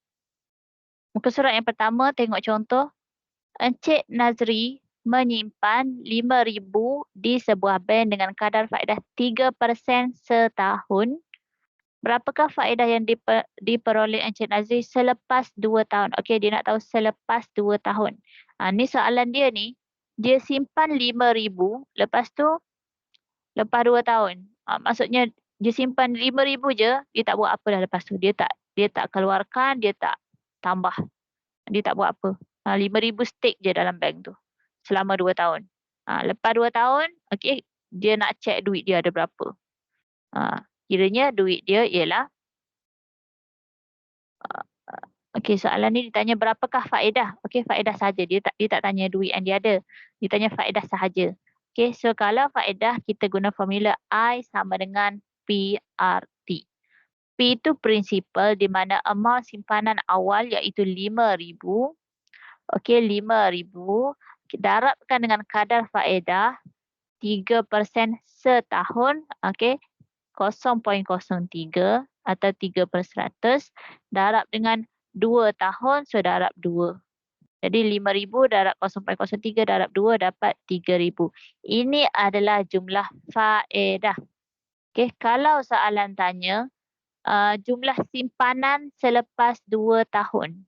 Muka surat yang pertama, tengok contoh. Encik Nazri menyimpan 5,000 di sebuah bank dengan kadar faedah 3% setahun. Berapakah faedah yang diperoleh Encik Nazri selepas 2 tahun? Okey, dia nak tahu selepas 2 tahun. Ni soalan dia ni. Dia simpan 5,000, lepas tu lepas 2 tahun. Maksudnya dia simpan 5,000 je, dia tak buat apa dah lepas tu. Dia tak keluarkan, dia tak tambah. Dia tak buat apa. 5,000 stake je dalam bank tu. Selama 2 tahun. Lepas 2 tahun, okey, dia nak check duit dia ada berapa. Kiranya duit dia ialah okey, soalan ni ditanya berapakah faedah. Okey, faedah sahaja. Dia tak tanya duit yang dia ada. Dia tanya faedah sahaja. Okey, so kalau faedah kita guna formula I sama dengan PRT. P itu prinsipal di mana amount simpanan awal iaitu 5,000. Okey, 5,000 darabkan dengan kadar faedah 3% setahun. Okey, 0.03 atau 3/100 darab dengan 2 tahun, so darab 2. Jadi 5,000 darab 0.03 darab 2 dapat 3,000. Ini adalah jumlah faedah. Okey, kalau soalan tanya jumlah simpanan selepas 2 tahun.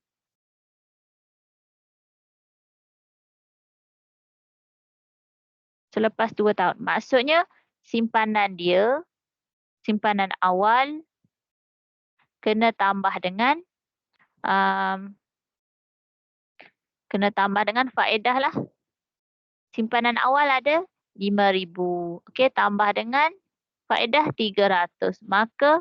selepas 2 tahun. Maksudnya simpanan dia, simpanan awal kena tambah dengan faedah lah. Simpanan awal ada 5,000. Okey, tambah dengan faedah 300. Maka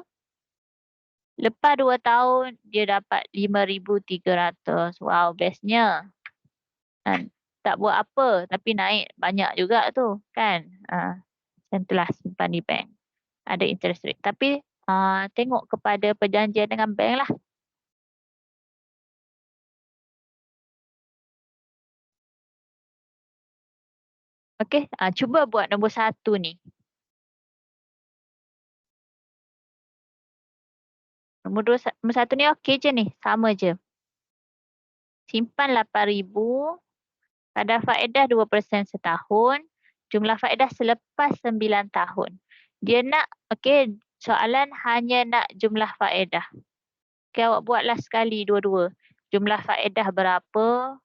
lepas 2 tahun dia dapat 5,300. Wow, bestnya. Kan? Tak buat apa tapi naik banyak juga tu kan. Macam itulah simpan di bank. Ada interest rate. Tapi tengok kepada perjanjian dengan bank lah. Okey, cuba buat nombor 1 ni. Nombor 1 ni okey je ni. Sama je. Simpan 8,000. Kadar faedah 2% setahun. Jumlah faedah selepas 9 tahun. Dia nak, okey, soalan hanya nak jumlah faedah. Okey, awak buatlah sekali dua-dua. Jumlah faedah berapa?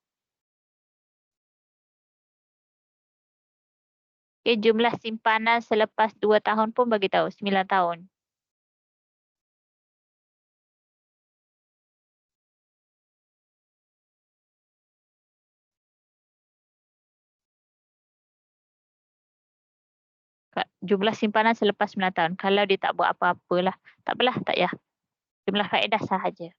Okey, jumlah simpanan selepas 2 tahun pun bagi tahu, 9 tahun. Jumlah simpanan selepas 9 tahun. Kalau dia tak buat apa-apalah. Tak apalah, tak payah. Jumlah faedah sahaja.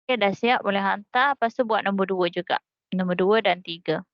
Okey, dah siap, boleh hantar. Lepas tu buat nombor 2 juga. Nombor 2 dan 3.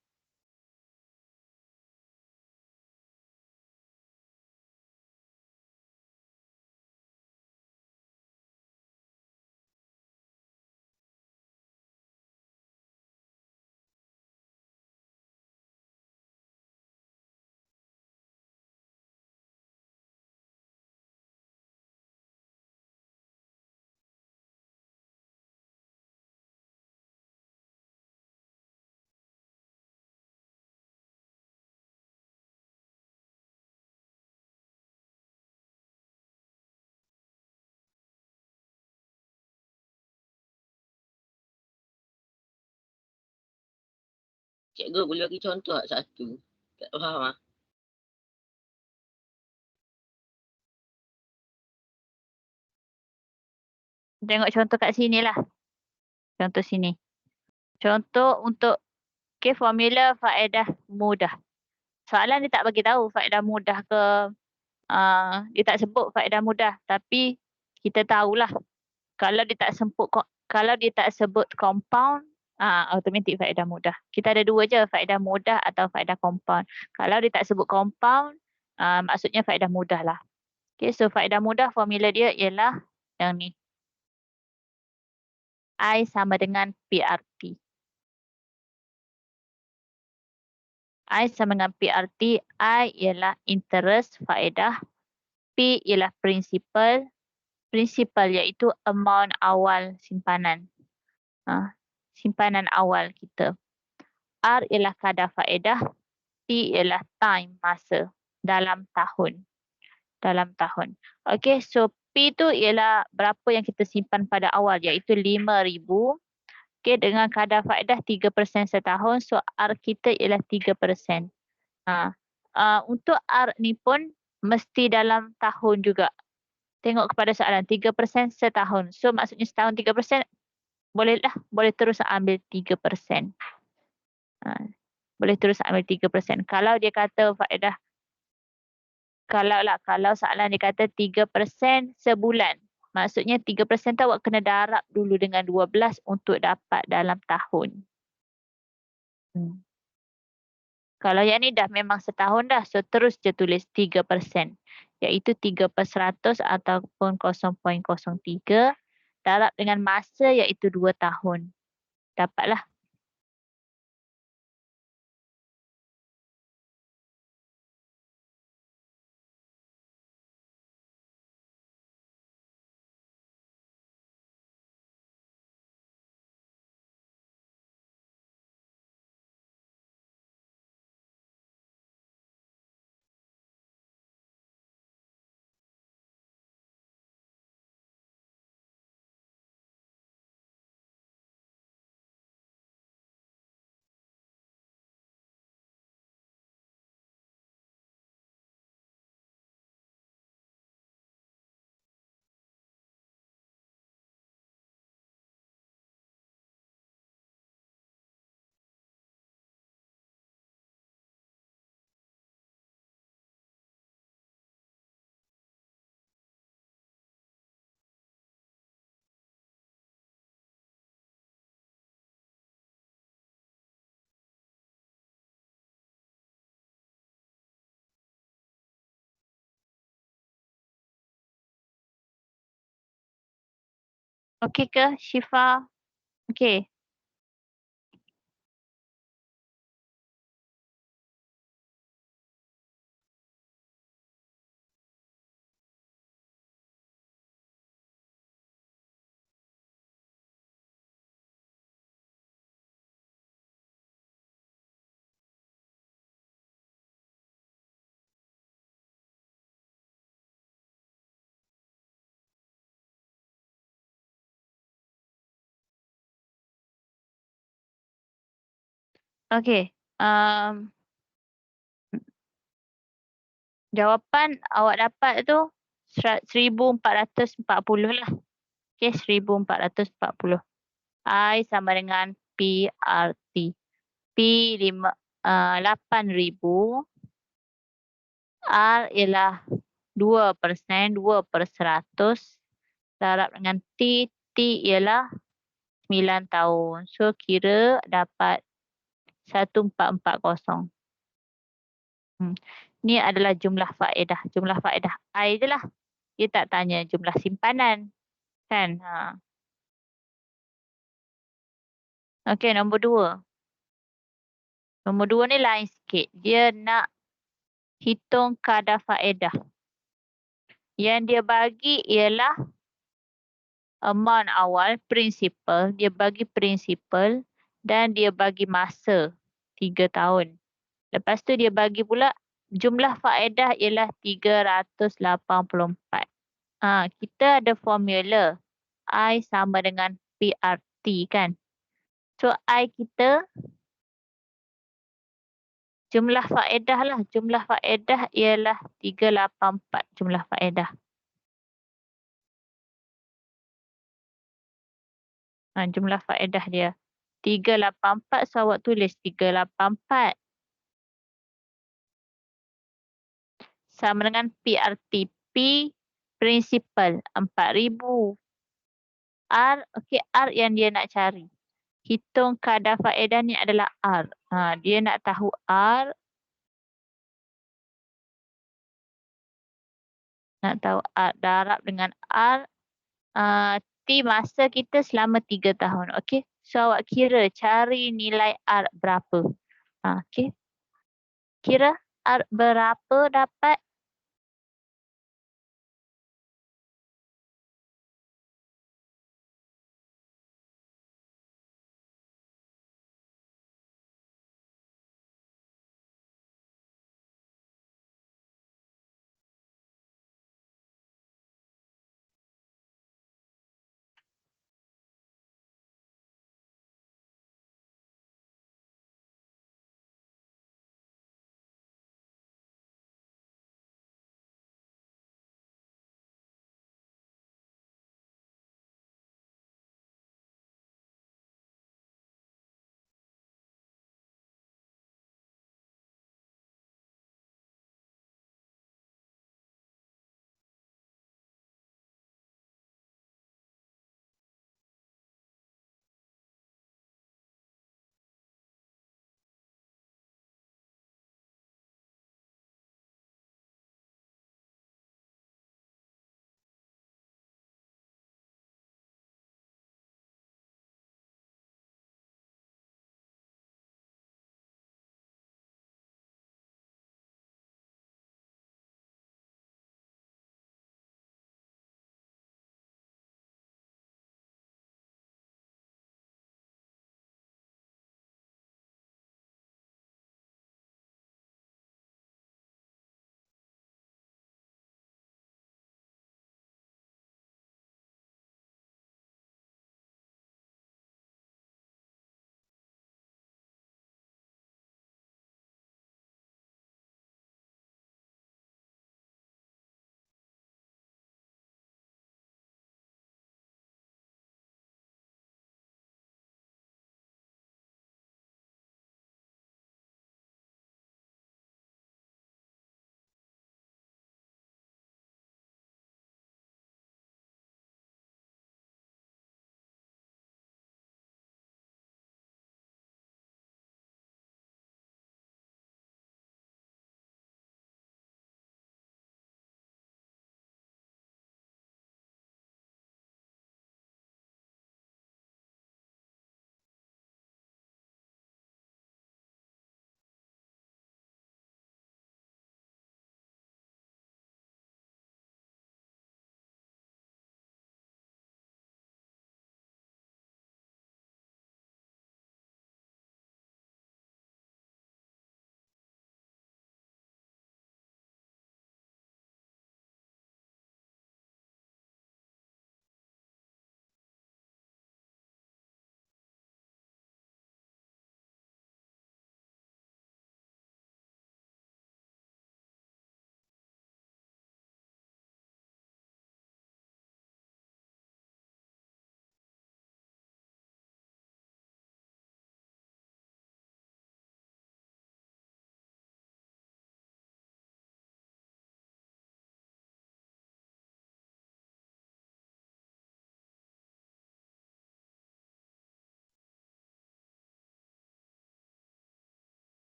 Cikgu boleh bagi contoh tak satu? Tak faham ah. Tengok contoh kat sini lah. Contoh sini. Contoh untuk formula faedah mudah. Soalan dia tak bagi tahu faedah mudah ke, dia tak sebut faedah mudah, tapi kita tahulah kalau dia tak sebut compound, automatik faedah mudah. Kita ada dua je, faedah mudah atau faedah compound. Kalau dia tak sebut compound, maksudnya faedah mudah lah. Okay, so faedah mudah formula dia ialah yang ni. I sama dengan PRT. I sama dengan PRT. I ialah interest, faedah. P ialah principal. Principal iaitu amount awal simpanan. Simpanan awal kita. R ialah kadar faedah. T ialah time, masa. Dalam tahun. Dalam tahun. Okay, so P tu ialah berapa yang kita simpan pada awal iaitu 5,000. Okay, dengan kadar faedah 3% setahun. So R kita ialah 3%. Untuk R ni pun mesti dalam tahun juga. Tengok kepada soalan 3% setahun. So maksudnya setahun 3%, boleh terus ambil 3%. Boleh terus ambil 3%. Kalau dia kata faedah, kalau soalan dia kata 3% sebulan. Maksudnya 3% tu awak kena darab dulu dengan 12 untuk dapat dalam tahun. Kalau yang ni dah memang setahun dah, so terus je tulis 3%. Iaitu 3% ataupun 0.03 darab dengan masa iaitu 2 tahun. Dapatlah. Okey ke Syifa? Okey. Okey. Jawapan awak dapat tu 1440 lah. Okey, 1440. I sama dengan PRT. P 8,000. R ialah 2%, 2/100. Darab dengan T, T ialah 9 tahun. So kira dapat 1440. Ni adalah jumlah faedah. Jumlah faedah I je lah. Dia tak tanya jumlah simpanan. Kan? Okey, nombor 2. Nombor 2 ni lain sikit. Dia nak hitung kadar faedah. Yang dia bagi ialah amount awal, principal. Dia bagi principal dan dia bagi masa 3 tahun. Lepas tu dia bagi pula jumlah faedah ialah 384. Kita ada formula. I sama dengan PRT kan. So I kita jumlah faedah lah. Jumlah faedah ialah 384 jumlah faedah. Jumlah faedah dia. 384 so awak tulis 384. Sama dengan PRT. P principal 4,000. R, okey, R yang dia nak cari. Hitung kadar faedah ni adalah R. Dia nak tahu R. Nak tahu R. Darab dengan R. T masa kita selama 3 tahun. Okey. So awak kira cari nilai R berapa. Okey. Kira R berapa dapat.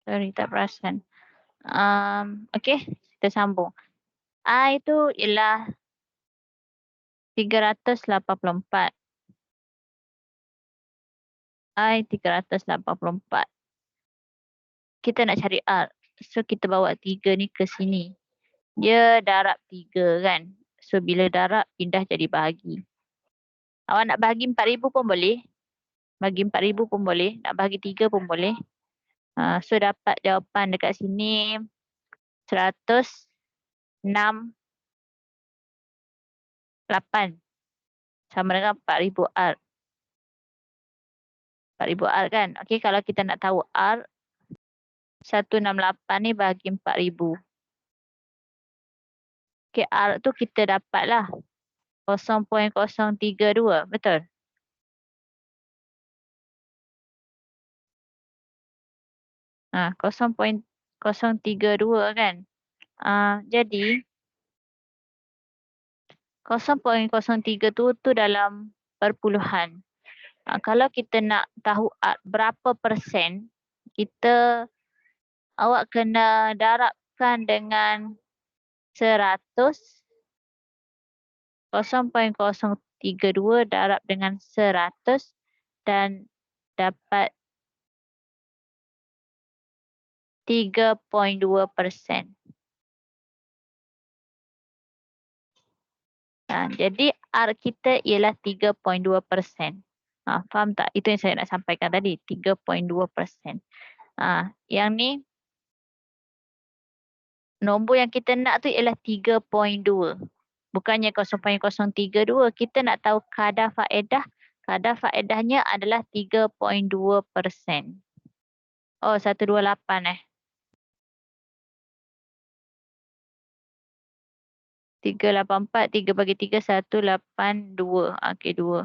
Sorry, tak perasan. Okay, kita sambung. I tu ialah 384. I 384. Kita nak cari R. So, kita bawa 3 ni ke sini. Dia darab 3 kan. So, bila darab, pindah jadi bahagi. Awak nak bahagi 4,000 pun boleh. Bagi 4,000 pun boleh. Nak bahagi 3 pun boleh. So, dapat jawapan dekat sini 168. Sama dengan 4,000 R. 4,000 R kan. Okay, kalau kita nak tahu R, 168 ni bahagi 4,000. Okay, R tu kita dapat lah 0.032. Betul? Ha, 0.032 kan. Jadi 0.03 tu dalam perpuluhan. Kalau kita nak tahu berapa persen, awak kena darabkan dengan 100. 0.032 darab dengan 100 dan dapat 3.2%. Jadi R kita ialah 3.2%. Faham tak? Itu yang saya nak sampaikan tadi. 3.2%. Yang ni, nombor yang kita nak tu ialah 3.2. Bukannya 0.032. Kita nak tahu kadar faedah. Kadar faedahnya adalah 3.2%. Oh, 128 384, 3 bagi 3, 182. Okey, 2.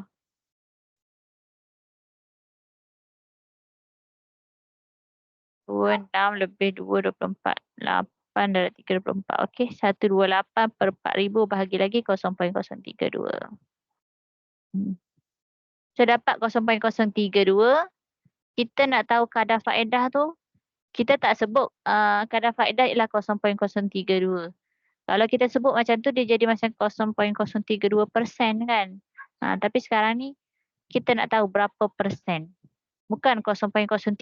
26 lebih 2, 24. 8 darab 3, 24. Okey, 128 per 4,000 bahagi lagi 0.032. So, dapat 0.032. Kita nak tahu kadar faedah tu, kita tak sebut kadar faedah ialah 0.032. Kalau kita sebut macam tu, dia jadi macam 0.032% kan. Tapi sekarang ni, kita nak tahu berapa persen. Bukan 0.032%.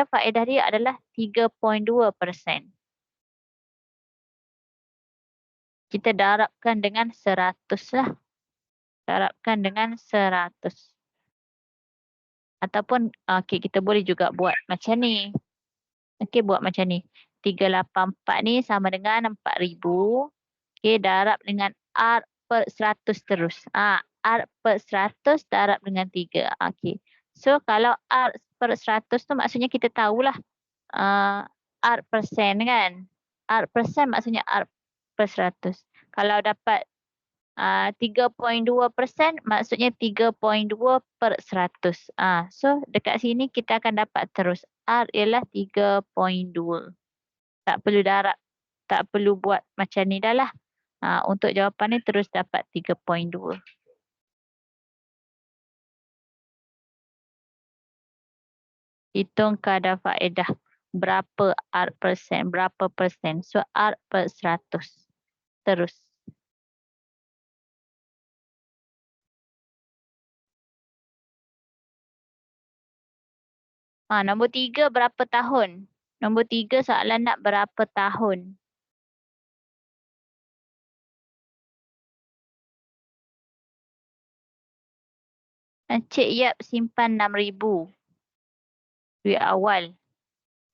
Faedah dia adalah 3.2%. Kita darabkan dengan 100 lah. Darabkan dengan 100. Ataupun, kita boleh juga buat macam ni. Okey, buat macam ni. 384 ni sama dengan 4,000. Okey, darab dengan R per 100 terus. R per 100 darab dengan 3. Okey. So, kalau R per 100 tu maksudnya kita tahulah R persen kan. R persen maksudnya R per 100. Kalau dapat 3.2%, maksudnya 3.2 per 100. So, dekat sini kita akan dapat terus. R ialah 3.2. Tak perlu darab. Tak perlu buat macam ni dah lah. Untuk jawapan ni terus dapat 3.2. Hitung kadar faedah. Berapa R persen, berapa persen. So, R per 100. Terus. Nombor 3 berapa tahun? Nombor 3 soalan nak berapa tahun? Encik Yap simpan 6,000. Duit awal.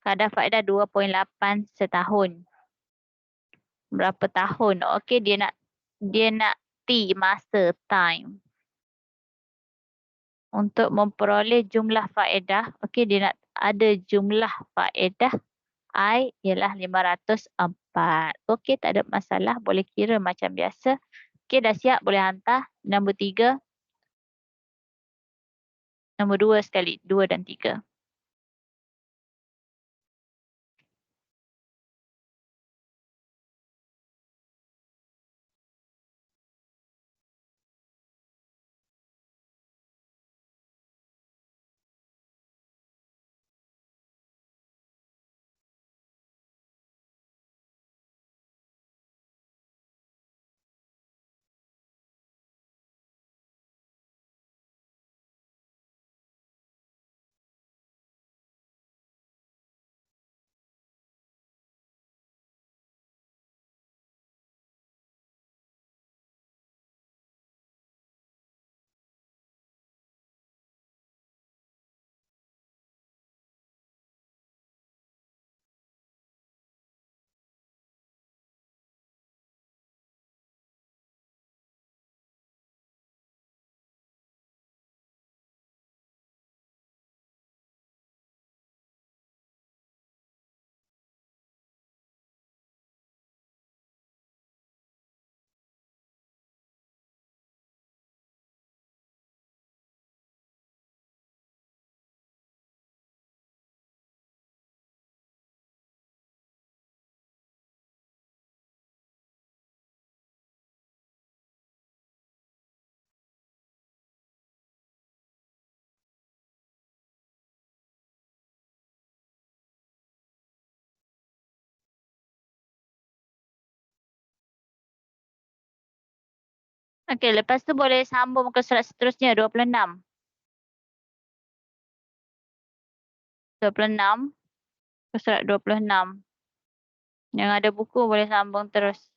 Kadar faedah 2.8 setahun. Berapa tahun? Okey, dia nak T, masa, time. Untuk memperoleh jumlah faedah, okey, dia nak ada jumlah faedah I ialah 504. Okey, tak ada masalah. Boleh kira macam biasa. Okey, dah siap. Boleh hantar. Nombor 3. Nombor 2 sekali. 2 dan 3. Okey, lepas tu boleh sambung ke surat seterusnya 26. 26 ke surat 26. Yang ada buku boleh sambung terus.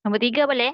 Nombor 3 boleh?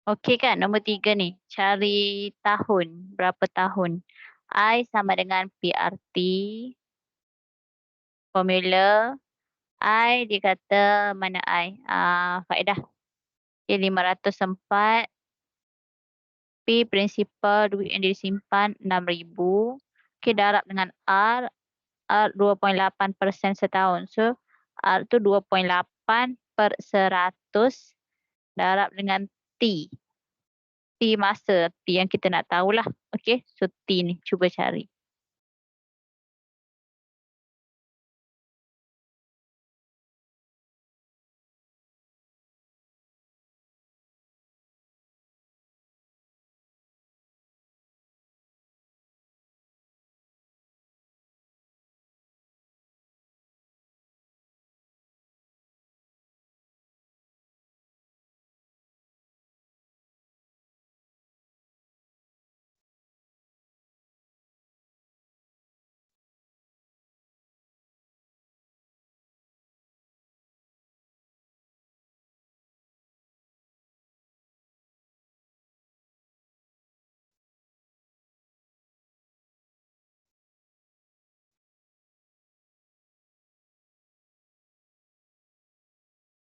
Okey kan nombor 3 ni. Cari tahun, berapa tahun. I sama dengan PRT. Formula. I dia kata mana I? Faedah. Okay, 504. P prinsipal duit yang disimpan 6,000. Okey, darab dengan R. R 2.8% setahun. So, R tu 2.8/100 darab dengan T. T masa. T yang kita nak tahulah. Okey, so T ni cuba cari.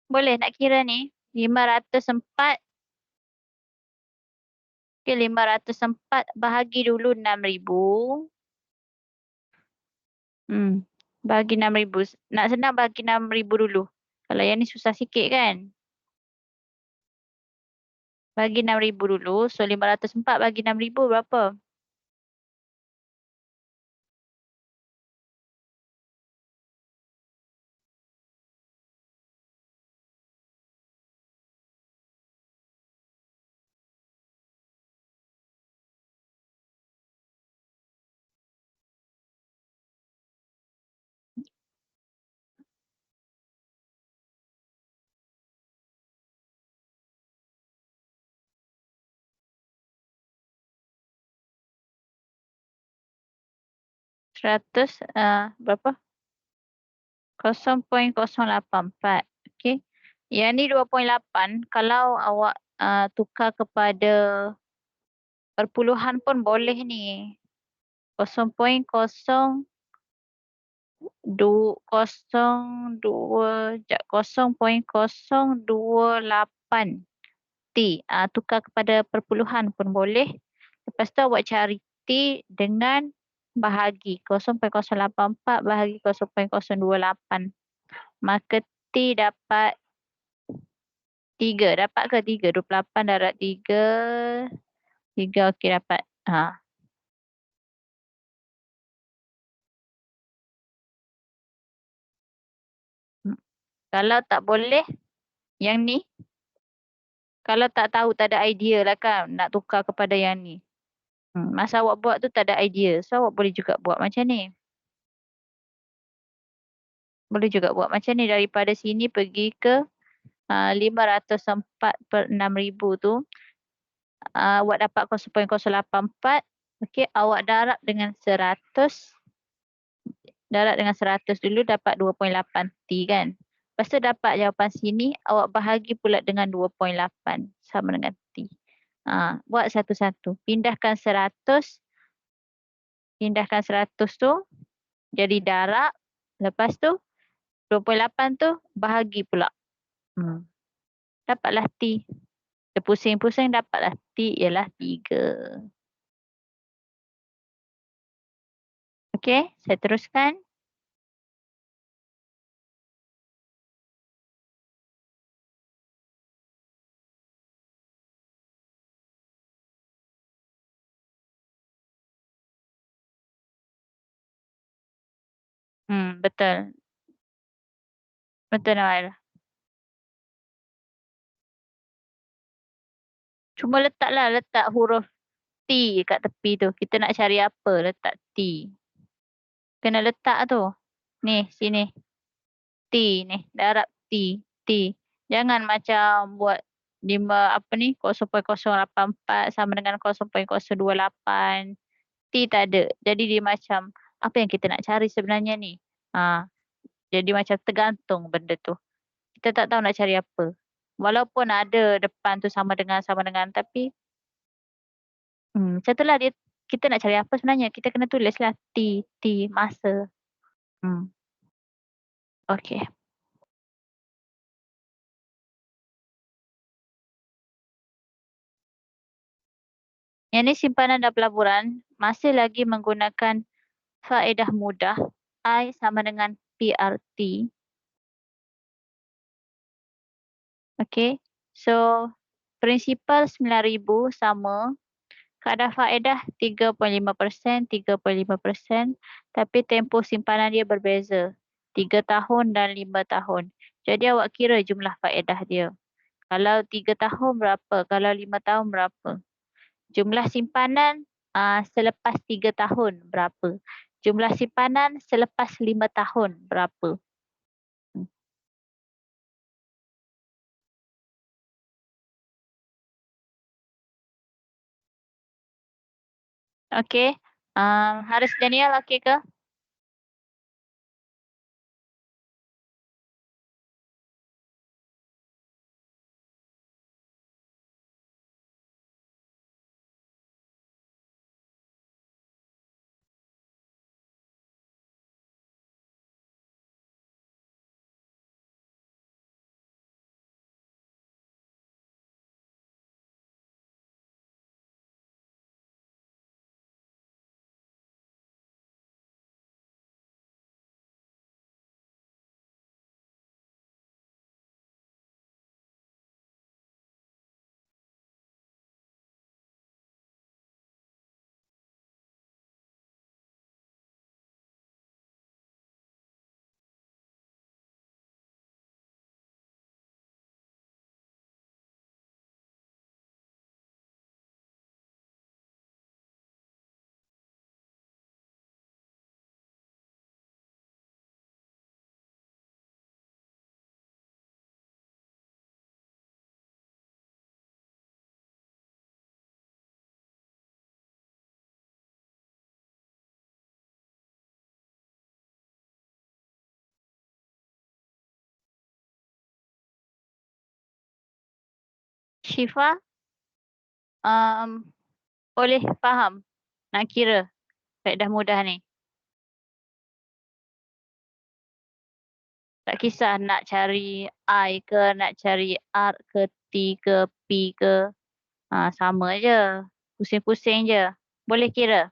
Boleh nak kira ni. 504. Okay, 504 bahagi dulu 6,000. Bagi 6,000. Nak senang bagi 6,000 dulu. Kalau yang ni susah sikit kan. Bagi 6,000 dulu. So 504 bagi 6,000 berapa? Berapa? 0.084. Okay. Yang ni 2.8. Kalau awak tukar kepada perpuluhan pun boleh ni. 0.0 0.028 T. Tukar kepada perpuluhan pun boleh. Lepas tu awak cari T dengan bahagi 0.084 bahagi 0.028. Maka T dapat 3. Dapat ke 3? 28 darab 3. 3 okey dapat. Kalau tak boleh, yang ni. Kalau tak tahu, tak ada idea lah kan nak tukar kepada yang ni. Masa awak buat tu tak ada idea. So awak boleh juga buat macam ni. Boleh juga buat macam ni. Daripada sini pergi ke 504 per 6,000 tu. Awak dapat 0.084. Okey, awak darab dengan 100. Darab dengan 100 dulu dapat 2.8 T kan. Lepas tu dapat jawapan sini, awak bahagi pula dengan 2.8 sama dengan T. Buat satu-satu. Pindahkan 100. Pindahkan 100 tu jadi darab. Lepas tu 2.8 tu bahagi pula. Dapatlah T. Terpusing-pusing dapatlah T ialah 3. Okey, saya teruskan. Betul. Betul Nawaira. Cuma letak huruf T kat tepi tu. Kita nak cari apa, letak T. Kena letak tu. Ni, sini. T ni, darab T. T. Jangan macam buat 0.084 sama dengan 0.028. T tak ada. Jadi dia macam, apa yang kita nak cari sebenarnya ni? Jadi macam tergantung benda tu. Kita tak tahu nak cari apa. Walaupun ada depan tu sama dengan, tapi macam itulah dia. Kita nak cari apa sebenarnya? Kita kena tulislah T, masa. Okey. Yang ni simpanan dan pelaburan masih lagi menggunakan faedah mudah. I sama dengan PRT. Okey. So, prinsipal 9,000 sama. Kadar faedah 3.5%, 3.5%. Tapi tempoh simpanan dia berbeza. 3 tahun dan 5 tahun. Jadi awak kira jumlah faedah dia. Kalau 3 tahun berapa? Kalau 5 tahun berapa? Jumlah simpanan selepas 3 tahun berapa? Jumlah simpanan selepas 5 tahun berapa? Okey. Haris Daniel okey ke? Syifa, boleh faham nak kira faedah mudah ni. Tak kisah nak cari I ke, nak cari R ke, T ke, P ke. Sama je. Pusing-pusing je. Boleh kira?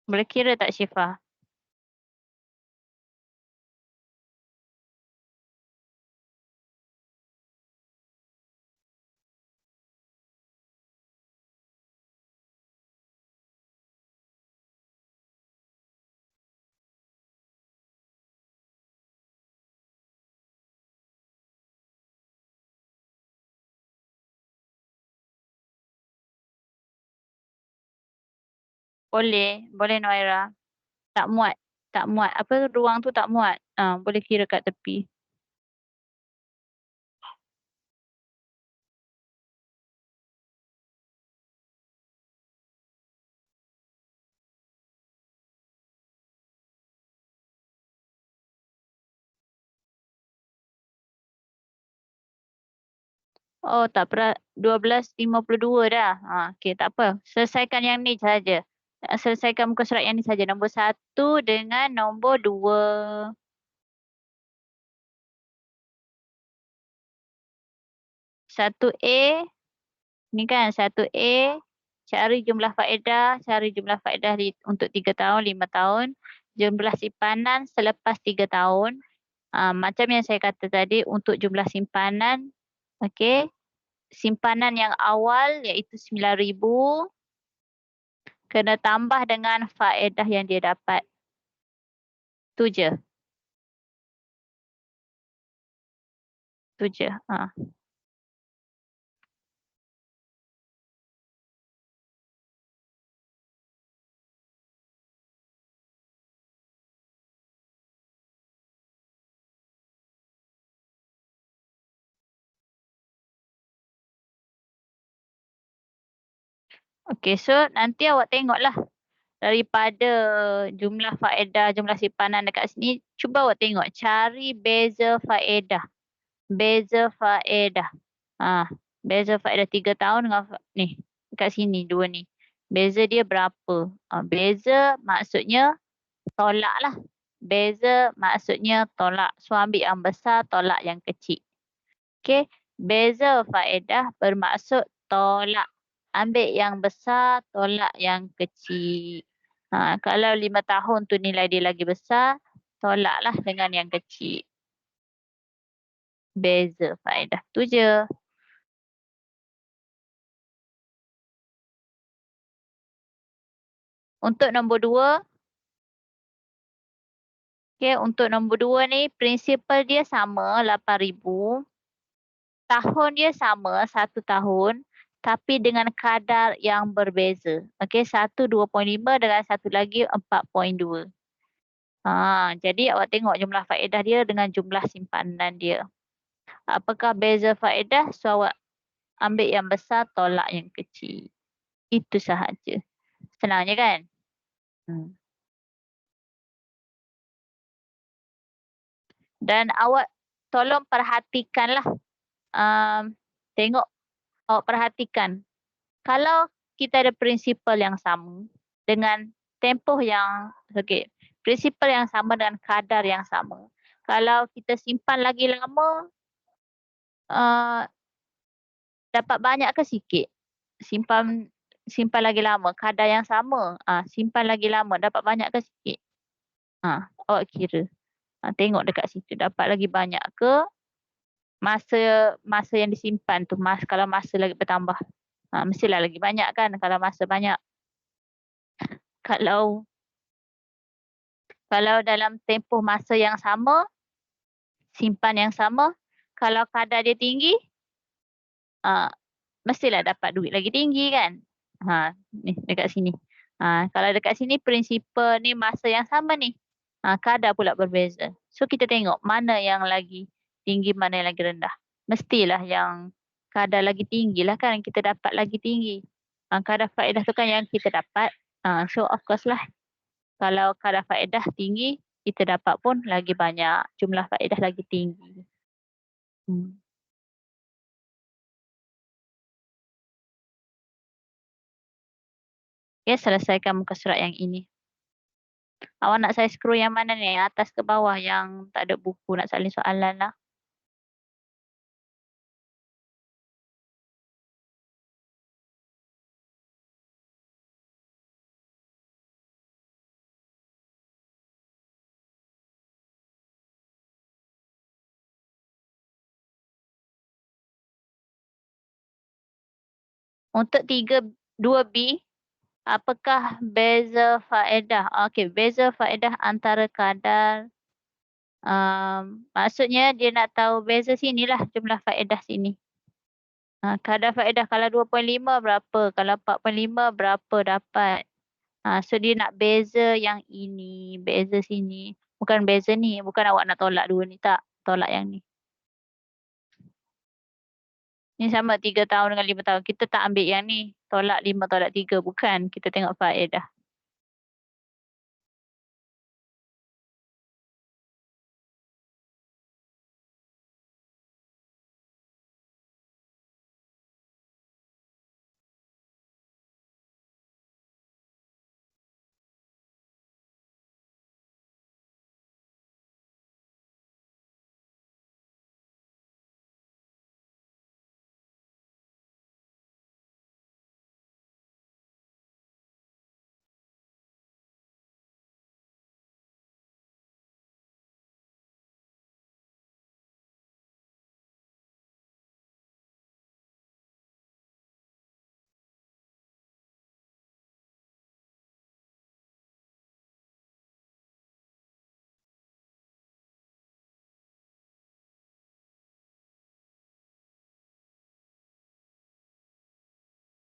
Boleh kira tak Syifa? Boleh. Boleh Noira. Tak muat. Tak muat. Apa ruang tu tak muat. Boleh kira kat tepi. Oh, tak pernah. 12.52 dah. Okey, tak apa. Selesaikan yang ni saja. Selesaikan muka surat yang ni saja. Nombor 1 dengan nombor 2. Satu A. Ni kan 1A. Cari jumlah faedah. Cari jumlah faedah untuk 3 tahun, 5 tahun. Jumlah simpanan selepas 3 tahun. Macam yang saya kata tadi, untuk jumlah simpanan. Okey. Simpanan yang awal iaitu 9,000. Kena tambah dengan faedah yang dia dapat. Tu je. Tu je. Okey, so nanti awak tengoklah daripada jumlah faedah, jumlah simpanan dekat sini, cuba awak tengok, cari beza faedah. Beza faedah. Beza faedah 3 tahun dengan ni, dekat sini dua ni. Beza dia berapa? Beza maksudnya tolak lah. Beza maksudnya tolak. So ambil yang besar, tolak yang kecil. Okey, beza faedah bermaksud tolak. Ambil yang besar, tolak yang kecil. Kalau 5 tahun tu nilai dia lagi besar, tolaklah dengan yang kecil. Beza faedah. Tu je. Untuk nombor 2. Okay, untuk nombor 2 ni, prinsipal dia sama, 8,000. Tahun dia sama, 1 tahun. Tapi dengan kadar yang berbeza. Okey, satu 2.5 dengan satu lagi 4.2. Jadi awak tengok jumlah faedah dia dengan jumlah simpanan dia. Apakah beza faedah? So awak ambil yang besar, tolak yang kecil. Itu sahaja. Senangnya kan? Dan awak tolong perhatikanlah. Tengok, awak perhatikan. Kalau kita ada prinsipal yang sama dengan tempoh yang, prinsipal yang sama dengan kadar yang sama. Kalau kita simpan lagi lama, dapat banyak ke sikit? Simpan lagi lama, kadar yang sama. Simpan lagi lama, dapat banyak ke sikit? Awak kira. Tengok dekat situ, dapat lagi banyak ke? Masa yang disimpan tu, kalau masa lagi bertambah. Mestilah lagi banyak kan kalau masa banyak. Kalau dalam tempoh masa yang sama, simpan yang sama, kalau kadar dia tinggi, mestilah dapat duit lagi tinggi kan. Ni dekat sini. Kalau dekat sini prinsipal ni masa yang sama ni. Kadar pula berbeza. So kita tengok mana yang lagi tinggi, mana yang lagi rendah. Mestilah yang kadar lagi tinggi lah kan, kita dapat lagi tinggi. Kadar faedah tu kan yang kita dapat. So of course lah, kalau kadar faedah tinggi, kita dapat pun lagi banyak, jumlah faedah lagi tinggi. Okay, selesaikan muka surat yang ini. Awak nak saya scroll yang mana ni? Yang atas ke bawah yang tak ada buku, nak salin soalan lah. Untuk 2B, apakah beza faedah? Okey, beza faedah antara kadar. Maksudnya dia nak tahu beza sinilah, jumlah faedah sini. Kadar faedah kalau 2.5 berapa, kalau 4.5 berapa dapat. So dia nak beza yang ini, beza sini. Bukan beza ni, bukan awak nak tolak dua ni, tak. Tolak yang ni. Ni sama 3 tahun dengan 5 tahun. Kita tak ambil yang ni. Tolak 5, tolak 3. Bukan. Kita tengok faedah.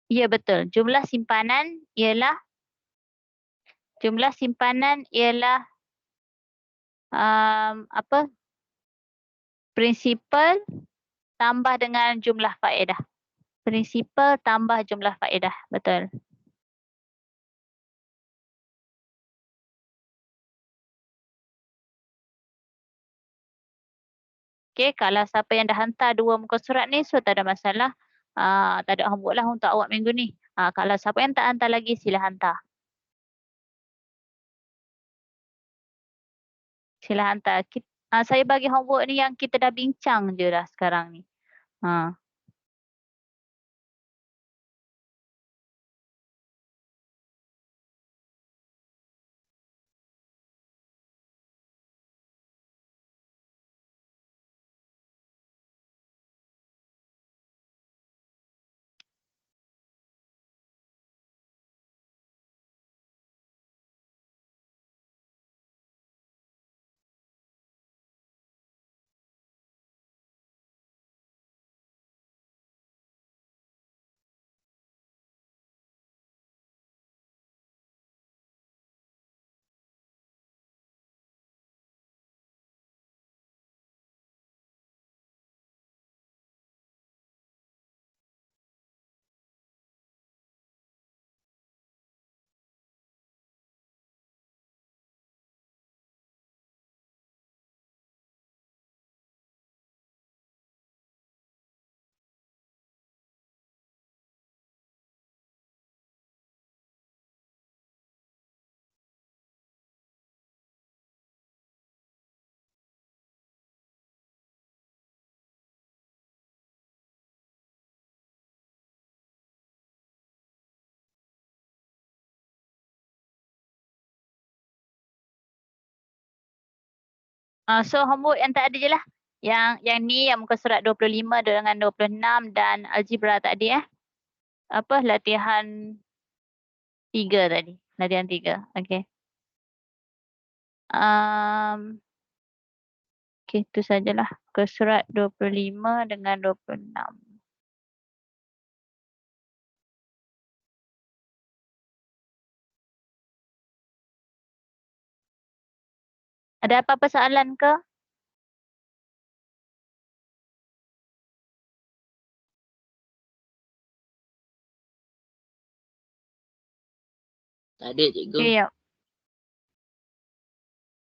Ya, betul. Jumlah simpanan ialah apa? Prinsipal tambah dengan jumlah faedah. Prinsipal tambah jumlah faedah. Betul. Okay, kalau siapa yang dah hantar 2 muka surat ni, so tak ada masalah. Tak ada homework lah untuk awak minggu ni. Kalau siapa yang tak hantar lagi, sila hantar. Sila hantar. Saya bagi homework ni yang kita dah bincang je dah sekarang ni. So homework yang tak ada je lah. Yang ni yang muka surat 25 dengan 26 dan algebra tadi Apa latihan 3 tadi. Latihan 3. Okey. Okey, itu sajalah. Muka surat 25 dengan 26. Ada apa-apa soalan ke? Tak ada cikgu. Okey, ya.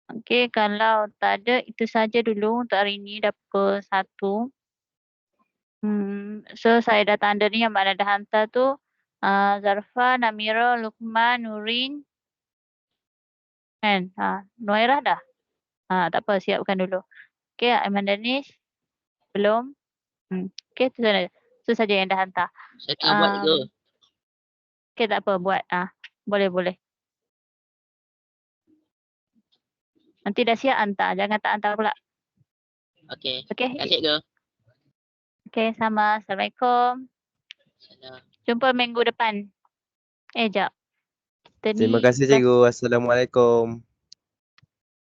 Okey, kalau tak ada, itu saja dulu untuk hari ini, dah pukul 1. So saya dah tanda ni yang mana dah hantar tu. Zarfan, Amira, Luqman, Nurin. Kan? Nuairah dah? Tak apa, siapkan dulu. Okey, Aiman Danish. Belum. Okey, tu saja yang dah hantar. Saya tengah buat cikgu. Okey, tak apa, buat. Boleh. Nanti dah siap hantar. Jangan tak hantar pula. Okey. Okey? Terima kasih cikgu. Okey, sama. Assalamualaikum. Salam. Jumpa minggu depan. Jap. Kita Terima ni kasih cikgu. Assalamualaikum.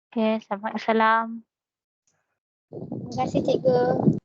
Okey, Assalamualaikum. Terima kasih cikgu.